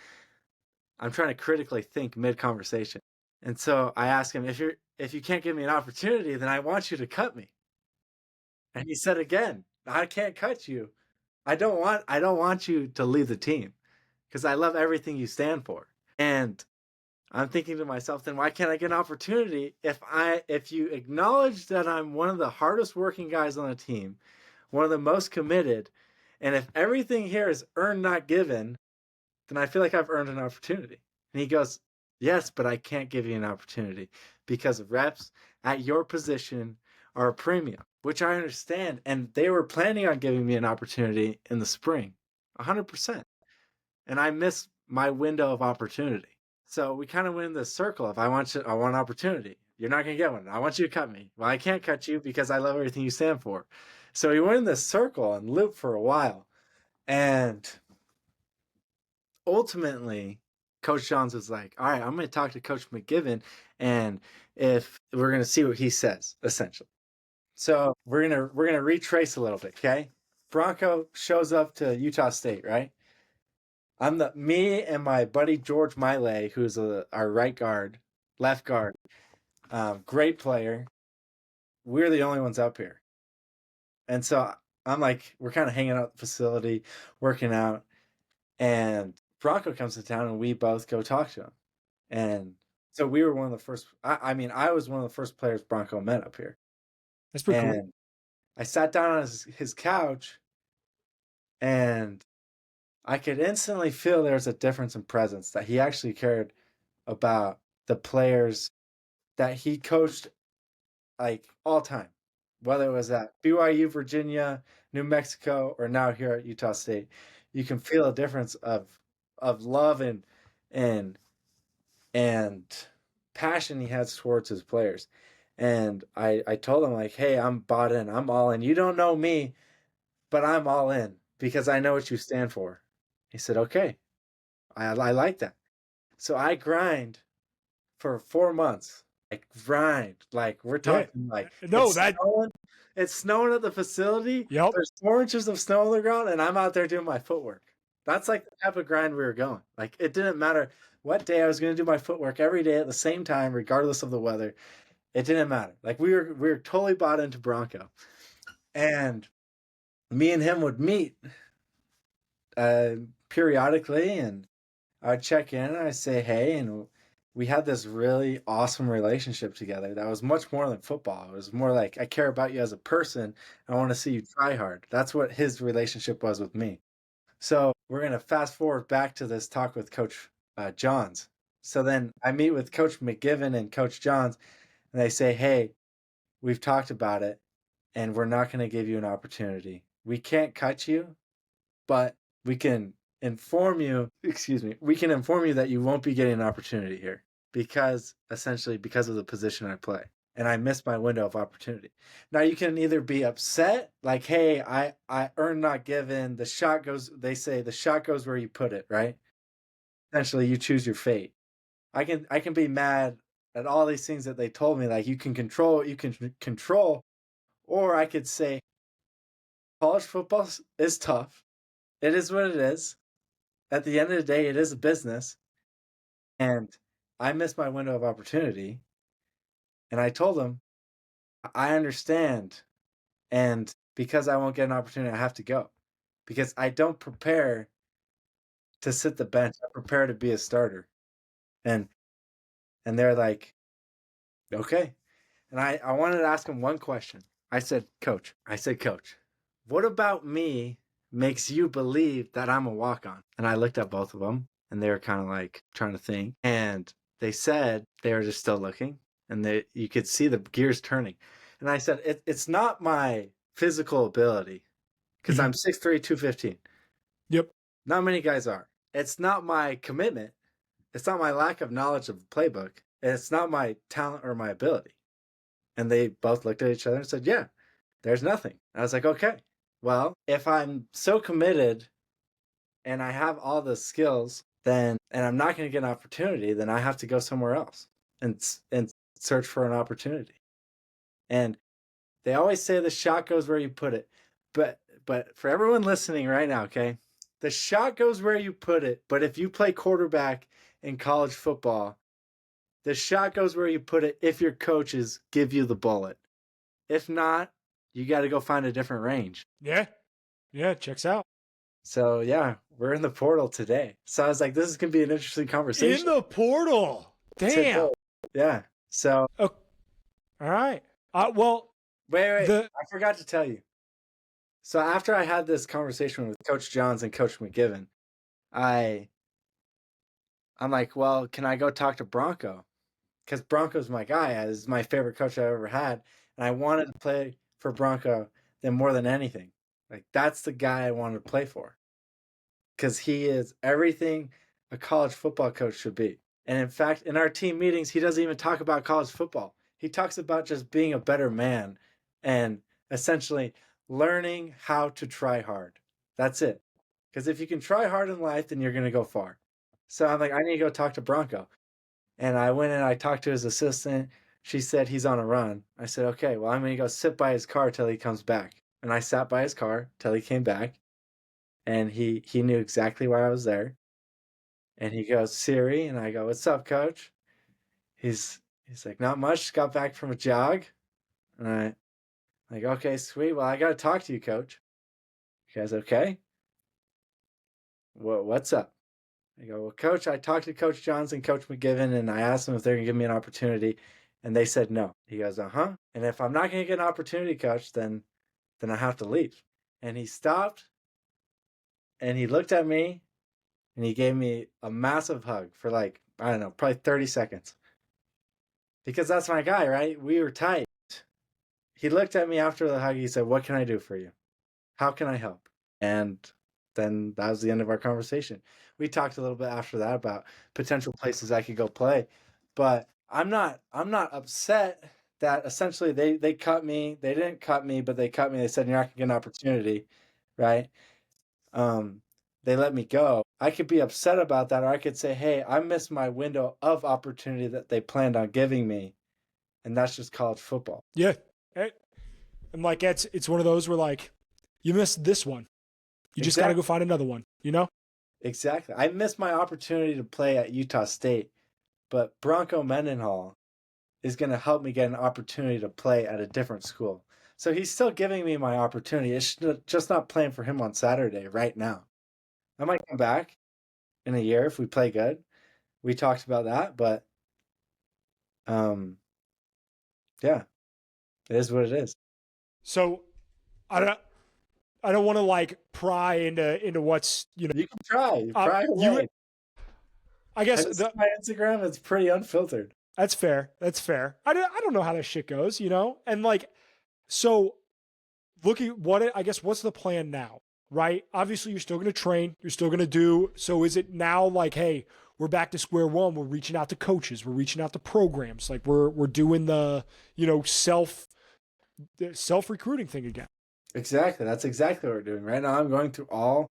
I'm trying to critically think mid conversation. And so I asked him, if you can't give me an opportunity, then I want you to cut me. And he said again, I can't cut you. I don't want you to leave the team because I love everything you stand for. And I'm thinking to myself, then why can't I get an opportunity if you acknowledge that I'm one of the hardest working guys on the team, one of the most committed, and if everything here is earned, not given, then I feel like I've earned an opportunity. And he goes, yes, but I can't give you an opportunity because reps at your position are a premium, which I understand. And they were planning on giving me an opportunity in the spring, 100%. And I missed my window of opportunity. So we kind of went in this circle of I want an opportunity. You're not going to get one. I want you to cut me. Well, I can't cut you because I love everything you stand for. So we went in this circle and loop for a while. And ultimately, Coach Johns was like, all right, I'm going to talk to Coach McGiven, and if we're going to see what he says, essentially. So we're gonna retrace a little bit, okay? Bronco shows up to Utah State, right? Me and my buddy George Miley, who's our right guard, left guard, great player. We're the only ones up here, and so I'm like, we're kind of hanging out at the facility, working out, and Bronco comes to town, and we both go talk to him. And so we were one of the first. I was one of the first players Bronco met up here. That's pretty cool. And I sat down on his couch, and I could instantly feel there's a difference in presence, that he actually cared about the players that he coached like all time, whether it was at BYU, Virginia, New Mexico, or now here at Utah State. You can feel a difference of love and and passion he has towards his players. And I told him, like, hey, I'm bought in. I'm all in. You don't know me, but I'm all in because I know what you stand for. He said, okay, I like that. So I grind for 4 months. Like grind. Like we're Yeah. talking like No, that. it's snowing at the facility. Yep. There's 4 inches of snow on the ground, and I'm out there doing my footwork. That's like the type of grind we were going. Like it didn't matter what day I was going to do my footwork every day at the same time, regardless of the weather. It didn't matter. Like we were totally bought into Bronco, and me and him would meet periodically, and I'd check in and I'd say hey, and we had this really awesome relationship together that was much more than football. It was more like I care about you as a person. I want to see you try hard. That's what his relationship was with me. So we're gonna fast forward back to this talk with Coach Johns. So then I meet with Coach McGiven and Coach Johns, and they say, hey, we've talked about it, and we're not going to give you an opportunity. We can't cut you, but we can inform you, we can inform you that you won't be getting an opportunity here because essentially because of the position I play. and I missed my window of opportunity. Now you can either be upset, like, hey, I earned not given. The shot goes, they say the shot goes where you put it, right? Essentially, you choose your fate. I can be mad at all these things that they told me, like you can control, or I could say college football is tough. It is what it is. At the end of the day, it is a business, and I missed my window of opportunity. And I told them, I understand. And because I won't get an opportunity, I have to go. Because I don't prepare to sit the bench. I prepare to be a starter. And they're like, okay. And I wanted to ask him one question. I said, Coach, what about me makes you believe that I'm a walk-on? And I looked at both of them, and they were kind of like trying to think. And they said they were just still looking, and you could see the gears turning. And I said, it's not my physical ability, because I'm 6'3", 215. Yep. Not many guys are. It's not my commitment. It's not my lack of knowledge of the playbook. It's not my talent or my ability. And they both looked at each other and said, yeah, there's nothing. I was like, okay, well, if I'm so committed and I have all the skills, and I'm not going to get an opportunity, then I have to go somewhere else and search for an opportunity. And they always say the shot goes where you put it. But for everyone listening right now, okay, the shot goes where you put it. But if you play quarterback in college football, the shot goes where you put it if your coaches give you the bullet. If not, you got to go find a different range. Yeah. Yeah, checks out. So, yeah, we're in the portal today. So I was like, this is going to be an interesting conversation. In the portal. Damn. Today. Yeah. So. Oh, all right. Well. Wait. I forgot to tell you. So after I had this conversation with Coach Johns and Coach McGivern, I'm like, well, can I go talk to Bronco? Because Bronco's my guy. He's my favorite coach I've ever had. And I wanted to play for Bronco more than anything. Like, that's the guy I wanted to play for. Because he is everything a college football coach should be. And in fact, in our team meetings, he doesn't even talk about college football. He talks about just being a better man and essentially learning how to try hard. That's it. Because if you can try hard in life, then you're going to go far. So I'm like, I need to go talk to Bronco. And I went and I talked to his assistant. She said he's on a run. I said, okay, well, I'm going to go sit by his car till he comes back. And I sat by his car till he came back. And he knew exactly why I was there. And he goes, Siri. And I go, what's up, coach? He's like, not much. Just got back from a jog. And I'm like, okay, sweet. Well, I got to talk to you, coach. He goes, okay. What's up? I go, well, coach, I talked to Coach Johns and Coach McGivern, and I asked them if they're going to give me an opportunity, and they said no. He goes, uh-huh. And if I'm not going to get an opportunity, coach, then I have to leave. And he stopped, and he looked at me, and he gave me a massive hug for like, I don't know, probably 30 seconds. Because that's my guy, right? We were tight. He looked at me after the hug. He said, what can I do for you? How can I help? And then that was the end of our conversation. We talked a little bit after that about potential places I could go play, but I'm not upset that essentially they cut me. They didn't cut me, but they cut me. They said, you're not going to get an opportunity, right? They let me go. I could be upset about that, or I could say, hey, I missed my window of opportunity that they planned on giving me, and that's just college football. Yeah. And like, it's one of those where like, you missed this one. You just got to go find another one, you know? Exactly. I missed my opportunity to play at Utah State, but Bronco Mendenhall is going to help me get an opportunity to play at a different school. So he's still giving me my opportunity. It's just not playing for him on Saturday right now. I might come back in a year if we play good. We talked about that, but yeah, it is what it is. So I don't want to like pry into what's, you know. You can try. Pry away. I guess my Instagram is pretty unfiltered. That's fair. I don't know how that shit goes, you know? And like, so looking what's the plan now, right? Obviously you're still going to train, you're still going to do. So is it now like, hey, we're back to square one. We're reaching out to coaches. We're reaching out to programs. Like we're doing the, self recruiting thing again. Exactly. That's exactly what we're doing. Right now I'm going through all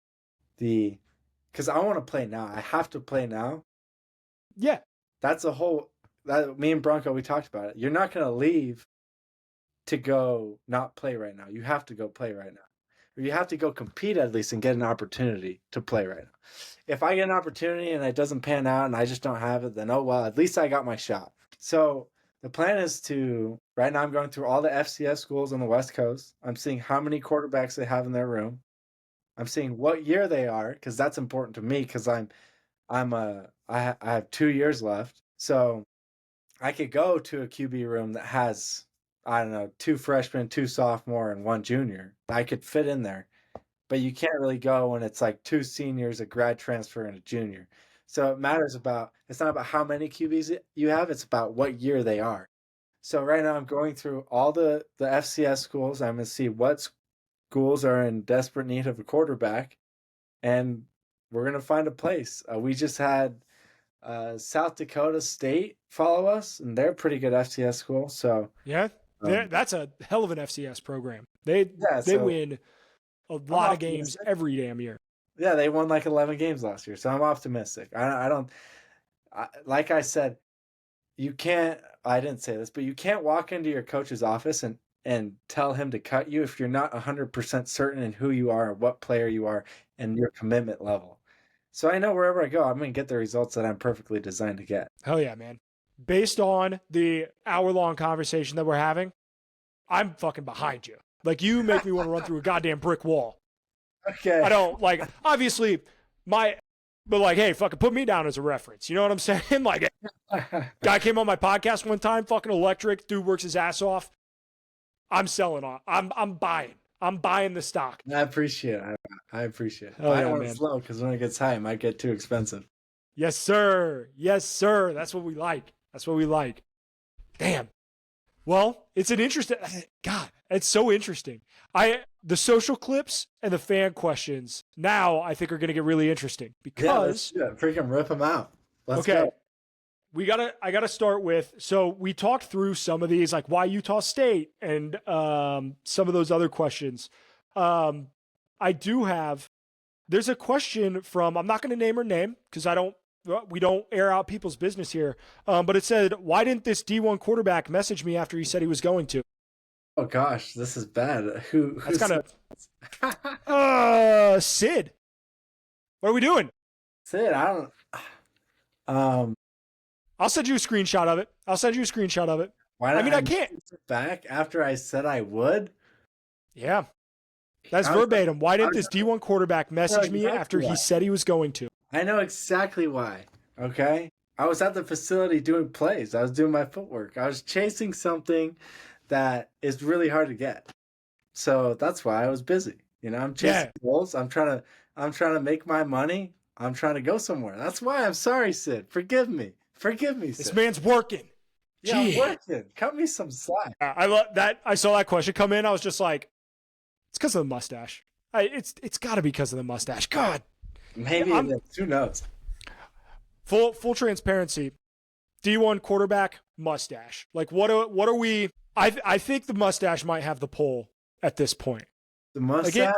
because I want to play now. I have to play now. Yeah. That's me and Bronco, we talked about it. You're not going to leave to go not play right now. You have to go play right now. Or you have to go compete at least and get an opportunity to play right now. If I get an opportunity and it doesn't pan out and I just don't have it, then oh well, at least I got my shot. So the plan is right now I'm going through all the FCS schools on the West Coast. I'm seeing how many quarterbacks they have in their room. I'm seeing what year they are, because that's important to me, because I have 2 years left. So I could go to a QB room that has, I don't know, 2 freshmen, 2 sophomore, and 1 junior. I could fit in there. But you can't really go when it's like 2 seniors, a grad transfer, and a junior. So it's not about how many QBs you have, it's about what year they are. So right now I'm going through all the FCS schools. I'm going to see what schools are in desperate need of a quarterback, and we're going to find a place. We just had South Dakota State follow us, and they're a pretty good FCS school. So yeah, that's a hell of an FCS program. They win a lot of games every damn year. Yeah, they won like 11 games last year, so I'm optimistic. Like I said, you can't. I didn't say this, but you can't walk into your coach's office and tell him to cut you if you're not 100% certain in who you are, what player you are, and your commitment level. So I know wherever I go, I'm going to get the results that I'm perfectly designed to get. Hell yeah, man. Based on the hour-long conversation that we're having, I'm fucking behind you. Like, you make me want to run through a goddamn brick wall. Okay. I don't, obviously, but hey, fucking put me down as a reference. You know what I'm saying? Like, guy came on my podcast one time, fucking electric, dude works his ass off. I'm selling on. I'm buying. I'm buying the stock. I appreciate it. I appreciate it. Oh, I yeah, don't want man. to slow, because when it gets high, it might get too expensive. Yes, sir. Yes, sir. That's what we like. That's what we like. Damn. Well, it's an interesting. God, it's so interesting. The social clips and the fan questions now I think are going to get really interesting because freaking rip them out. Let's okay. Go. I gotta start with, so we talked through some of these, like why Utah State and some of those other questions. There's a question from, I'm not going to name her name because we don't air out people's business here. But it said, why didn't this D1 quarterback message me after he said he was going to? Oh gosh, this is bad. Who's kind of Sid. What are we doing? Sid, I don't. I'll send you a screenshot of it. Why not? I can't. Back after I said I would? Yeah. That's verbatim. Why didn't this D1 quarterback message me after he said he was going to? I know exactly why. Okay? I was at the facility doing plays. I was doing my footwork. I was chasing something that is really hard to get. So that's why I was busy. I'm chasing goals. I'm trying to make my money. I'm trying to go somewhere. That's why I'm sorry, Sid. Forgive me, Sid. This man's working. Yeah, I'm working. Cut me some slack. I love that. I saw that question come in. I was just like, it's because of the mustache. It's got to be because of the mustache. God. Maybe it is. Who knows? Full transparency. D1 quarterback, mustache. Like, what are we? I think the mustache might have the pull at this point. The mustache? Like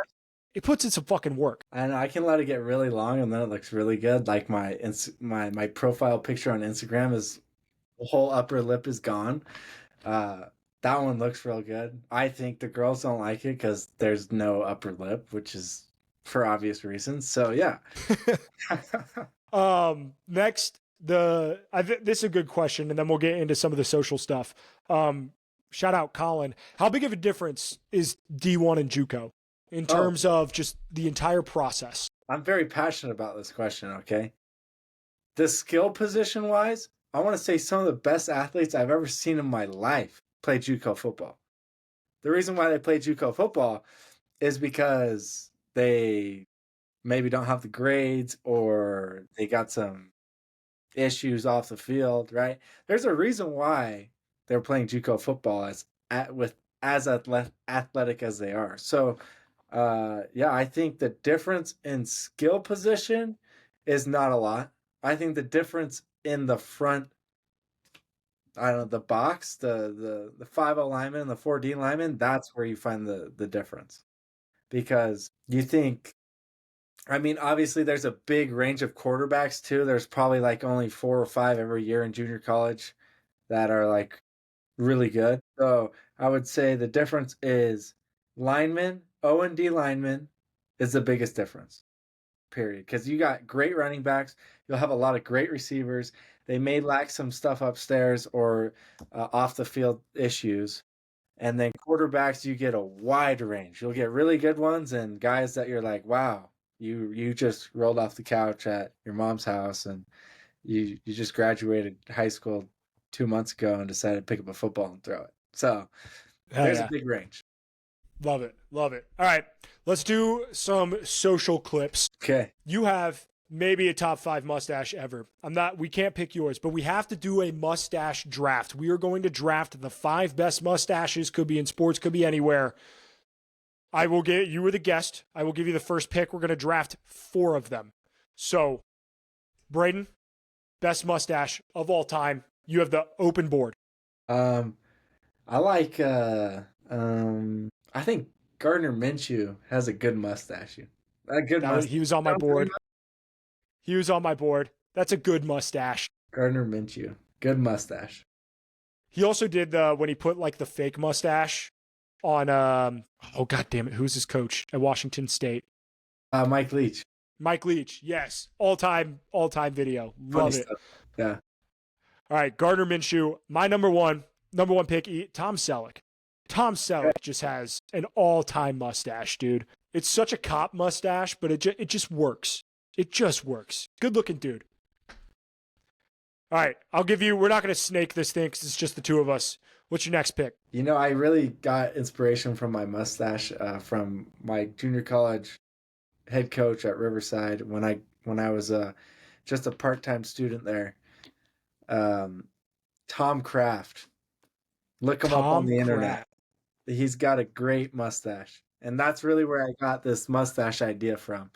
it puts in some fucking work. And I can let it get really long, and then it looks really good. Like my profile picture on Instagram is the whole upper lip is gone. That one looks real good. I think the girls don't like it because there's no upper lip, which is for obvious reasons. So yeah. Next, this is a good question, and then we'll get into some of the social stuff. Shout out Colin. How big of a difference is D1 and JUCO in terms of just the entire process? I'm very passionate about this question. Okay, the skill position wise, I want to say some of the best athletes I've ever seen in my life play JUCO football. The reason why they play JUCO football is because they maybe don't have the grades or they got some issues off the field, right? There's a reason why they're playing JUCO football as athletic as they are. So, I think the difference in skill position is not a lot. I think the difference in the front, I don't know, the box, the 5-0 lineman and the 4D lineman, that's where you find the difference. Because you think, I mean, obviously there's a big range of quarterbacks too. There's probably like only 4 or 5 every year in junior college that are like really good. So I would say the difference is linemen, O&D linemen is the biggest difference, period. Because you got great running backs. You'll have a lot of great receivers. They may lack some stuff upstairs or off the field issues. And then quarterbacks, you get a wide range. You'll get really good ones and guys that you're like, wow, you just rolled off the couch at your mom's house and you just graduated high school 2 months ago and decided to pick up a football and throw it. So there's a big range. Love it. Love it. All right. Let's do some social clips. Okay. You have maybe a top 5 mustache ever. We can't pick yours, but we have to do a mustache draft. We are going to draft the 5 best mustaches. Could be in sports, could be anywhere. You were the guest. I will give you the first pick. We're going to draft 4 of them. So, Braden, best mustache of all time. You have the open board. I like I think Gardner Minshew has a good mustache. He was on my board. He was on my board. That's a good mustache. Gardner Minshew. Good mustache. He also did when he put like the fake mustache on oh god damn it, who's his coach at Washington State? Mike Leach. Mike Leach, yes. All-time video. Love it. Stuff. Yeah. All right, Gardner Minshew, my number one pick, Tom Selleck. Tom Selleck just has an all-time mustache, dude. It's such a cop mustache, but it just works. It just works. Good-looking dude. All right, we're not going to snake this thing because it's just the 2 of us. What's your next pick? You know, I really got inspiration from my mustache from my junior college head coach at Riverside when I was just a part-time student there. Tom Kraft. Look him up on the internet. He's got a great mustache. And that's really where I got this mustache idea from.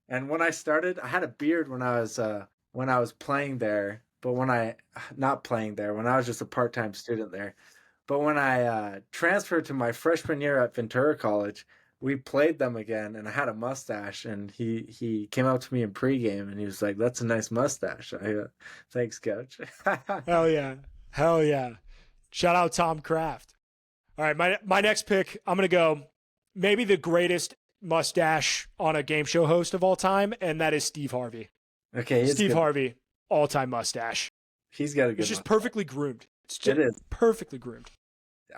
And when I started, I had a beard when I was playing there, but when I was just a part-time student there. But when I transferred to my freshman year at Ventura College, we played them again, and I had a mustache, and he came up to me in pregame, and he was like, "That's a nice mustache." Thanks, coach. Hell yeah. Shout out Tom Kraft. All right, my next pick, I'm going to go maybe the greatest mustache on a game show host of all time, and that is Steve Harvey. Okay, Steve Harvey, all-time mustache. He's got a good It's just mustache. perfectly groomed. It is perfectly groomed.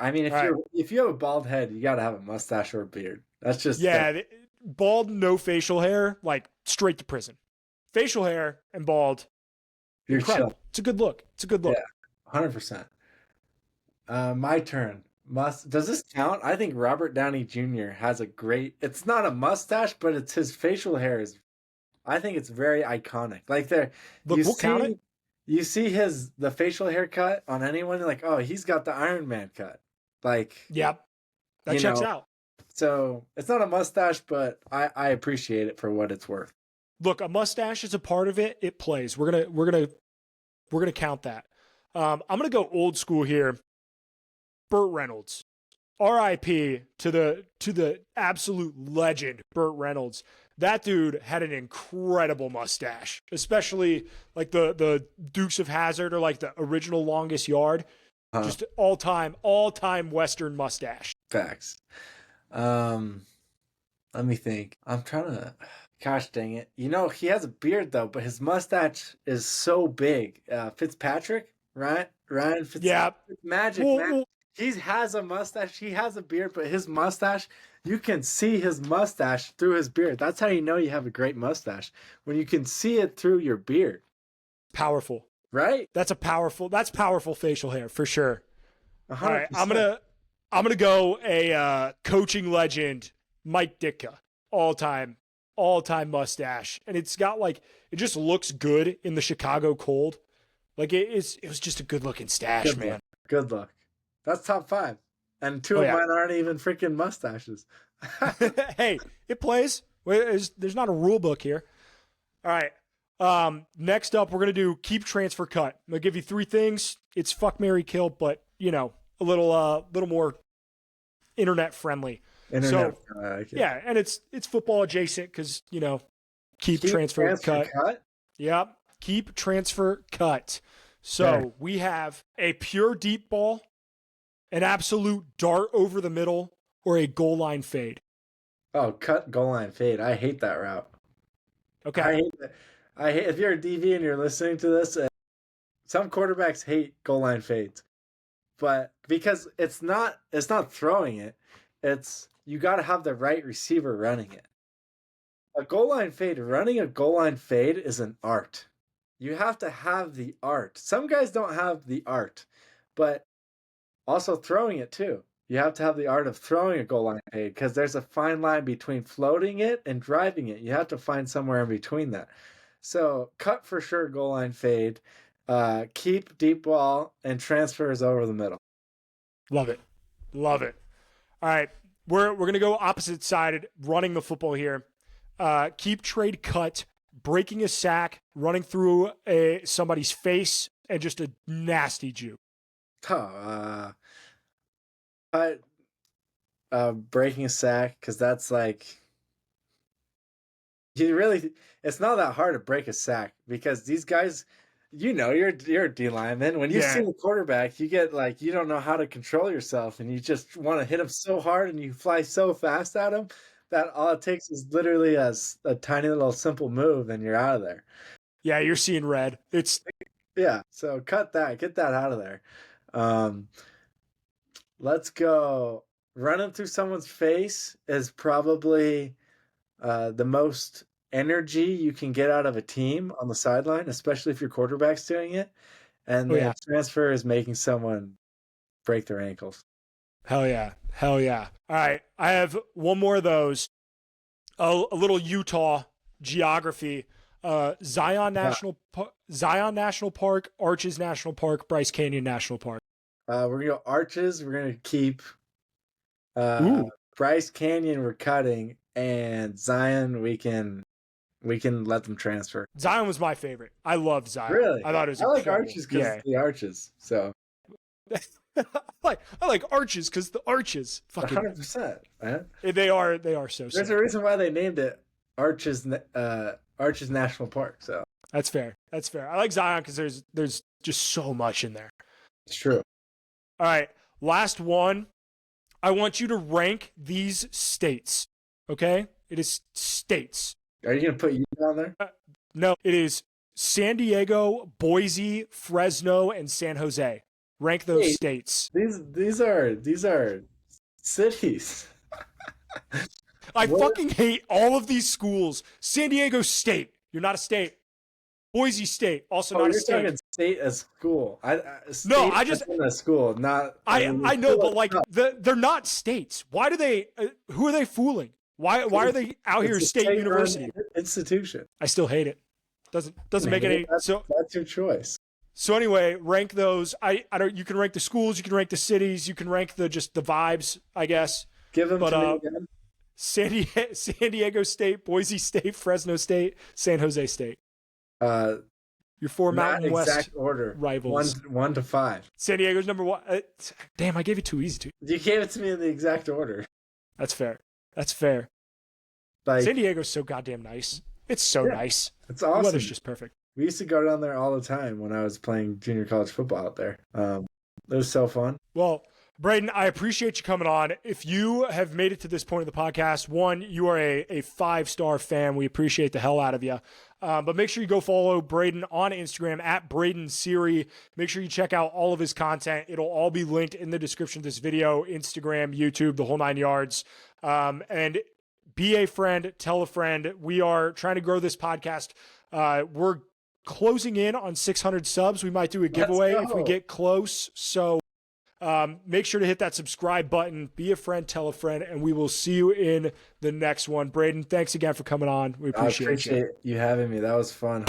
I mean, if you have a bald head, you got to have a mustache or a beard. That's just bald, no facial hair, like straight to prison. Facial hair and bald, you're incredible. Chill. It's a good look. Yeah, 100%. My turn. Does this count? I think Robert Downey Jr. has a great. It's not a mustache, but it's his facial hair is. I think it's very iconic. Like we'll count it. You see the facial haircut on anyone, you're like, oh, he's got the Iron Man cut. Like, yep, that checks out. So it's not a mustache, but I appreciate it for what it's worth. Look, a mustache is a part of it. It plays. We're gonna count that. I'm gonna go old school here. Burt Reynolds, R.I.P. to the absolute legend, Burt Reynolds. That dude had an incredible mustache, especially like the Dukes of Hazzard or like the original Longest Yard. Just all-time Western mustache. Facts. Let me think. I'm trying to. Gosh dang it! You know he has a beard though, but his mustache is so big. Fitzpatrick, right? Ryan Fitzpatrick. Yeah. Magic, man. He has a mustache. He has a beard, but his mustache, you can see his mustache through his beard. That's how you know you have a great mustache, when you can see it through your beard. Powerful. Right? That's powerful facial hair for sure. 100%. All right, I'm gonna go a coaching legend, Mike Ditka, all time mustache, and it's got like it just looks good in the Chicago cold. Like it was just a good looking stash, man. Good luck. That's top 5, and 2 of mine aren't even freaking mustaches. Hey, it plays. There's not a rule book here. All right, Next up, we're going to do keep, transfer, cut. I'm going to give you 3 things. It's fuck, marry, kill, but, a little more internet friendly. Yeah, and it's football adjacent because, keep, transfer, cut. Yep. Keep, transfer, cut. So we have a pure deep ball, an absolute dart over the middle, or a goal line fade. Oh, cut, goal line fade. I hate that route. Okay. I hate if you're a DV and you're listening to this. Some quarterbacks hate goal line fades, but because it's not throwing it. It's you got to have the right receiver running it. A goal line fade, running a goal line fade is an art. You have to have the art. Some guys don't have the art, but also throwing it too. You have to have the art of throwing a goal line fade because there's a fine line between floating it and driving it. You have to find somewhere in between that. So cut for sure, goal line fade. Keep, deep ball, and transfers over the middle. Love it. Love it. All right. We're going to go opposite sided, running the football here. Keep, trade, cut, breaking a sack, running through somebody's face, and just a nasty juke. Breaking a sack, because that's like it's not that hard to break a sack because these guys, you're a D lineman. When you see the quarterback, you get like you don't know how to control yourself, and you just want to hit him so hard, and you fly so fast at him that all it takes is literally a tiny little simple move, and you're out of there. Yeah, you're seeing red. So cut that, get that out of there. Let's go. Running through someone's face is probably the most energy you can get out of a team on the sideline, especially if your quarterback's doing it. And the transfer is making someone break their ankles. Hell yeah. Hell yeah. All right. I have one more of those. A little Utah geography. Zion National Park, Arches National Park, Bryce Canyon National Park. We're going to go Arches. We're going to keep Bryce Canyon we're cutting, and Zion we can let them transfer. Zion was my favorite. I love Zion. Really? I thought it was I incredible. like Arches because the Arches. So I like Arches because the Arches. Fucking 100%, man. They are so There's sick. a reason why they named it Arches National Park. So that's fair. That's fair. I like Zion because there's just so much in there. It's true. All right, last one. I want you to rank these states. Okay, it is states. Are you gonna put you down there? No, it is San Diego, Boise, Fresno, and San Jose. Rank those states. These are cities. I fucking hate all of these schools. San Diego State, you're not a state. Boise State, also not a state. You're talking state as school. I just in a school, not. I know, but like they're not states. Why do they? Who are they fooling? Why are they out here? State university institution. I still hate it. Doesn't make any. So that's your choice. So anyway, rank those. I don't. You can rank the schools. You can rank the cities. You can rank the vibes. I guess. Give them to me again. San Diego State, Boise State, Fresno State, San Jose State. Your 4 Mountain West exact order rivals. 1 to 5. San Diego's number 1. Damn, I gave it too easy to. You gave it to me in the exact order. That's fair. That's fair. Like, San Diego's so goddamn nice. It's so nice. It's awesome. The weather's just perfect. We used to go down there all the time when I was playing junior college football out there. It was so fun. Well, Braden, I appreciate you coming on. If you have made it to this point of the podcast, one, you are a 5-star fan. We appreciate the hell out of you. But make sure you go follow Braden on Instagram at Braden Siri. Make sure you check out all of his content. It'll all be linked in the description of this video, Instagram, YouTube, the whole 9 yards. And be a friend, tell a friend. We are trying to grow this podcast. We're closing in on 600 subs. We might do a giveaway if we get close. So make sure to hit that subscribe button, be a friend, tell a friend, and we will see you in the next one. Braden, thanks again for coming on. We appreciate you having me. That was fun.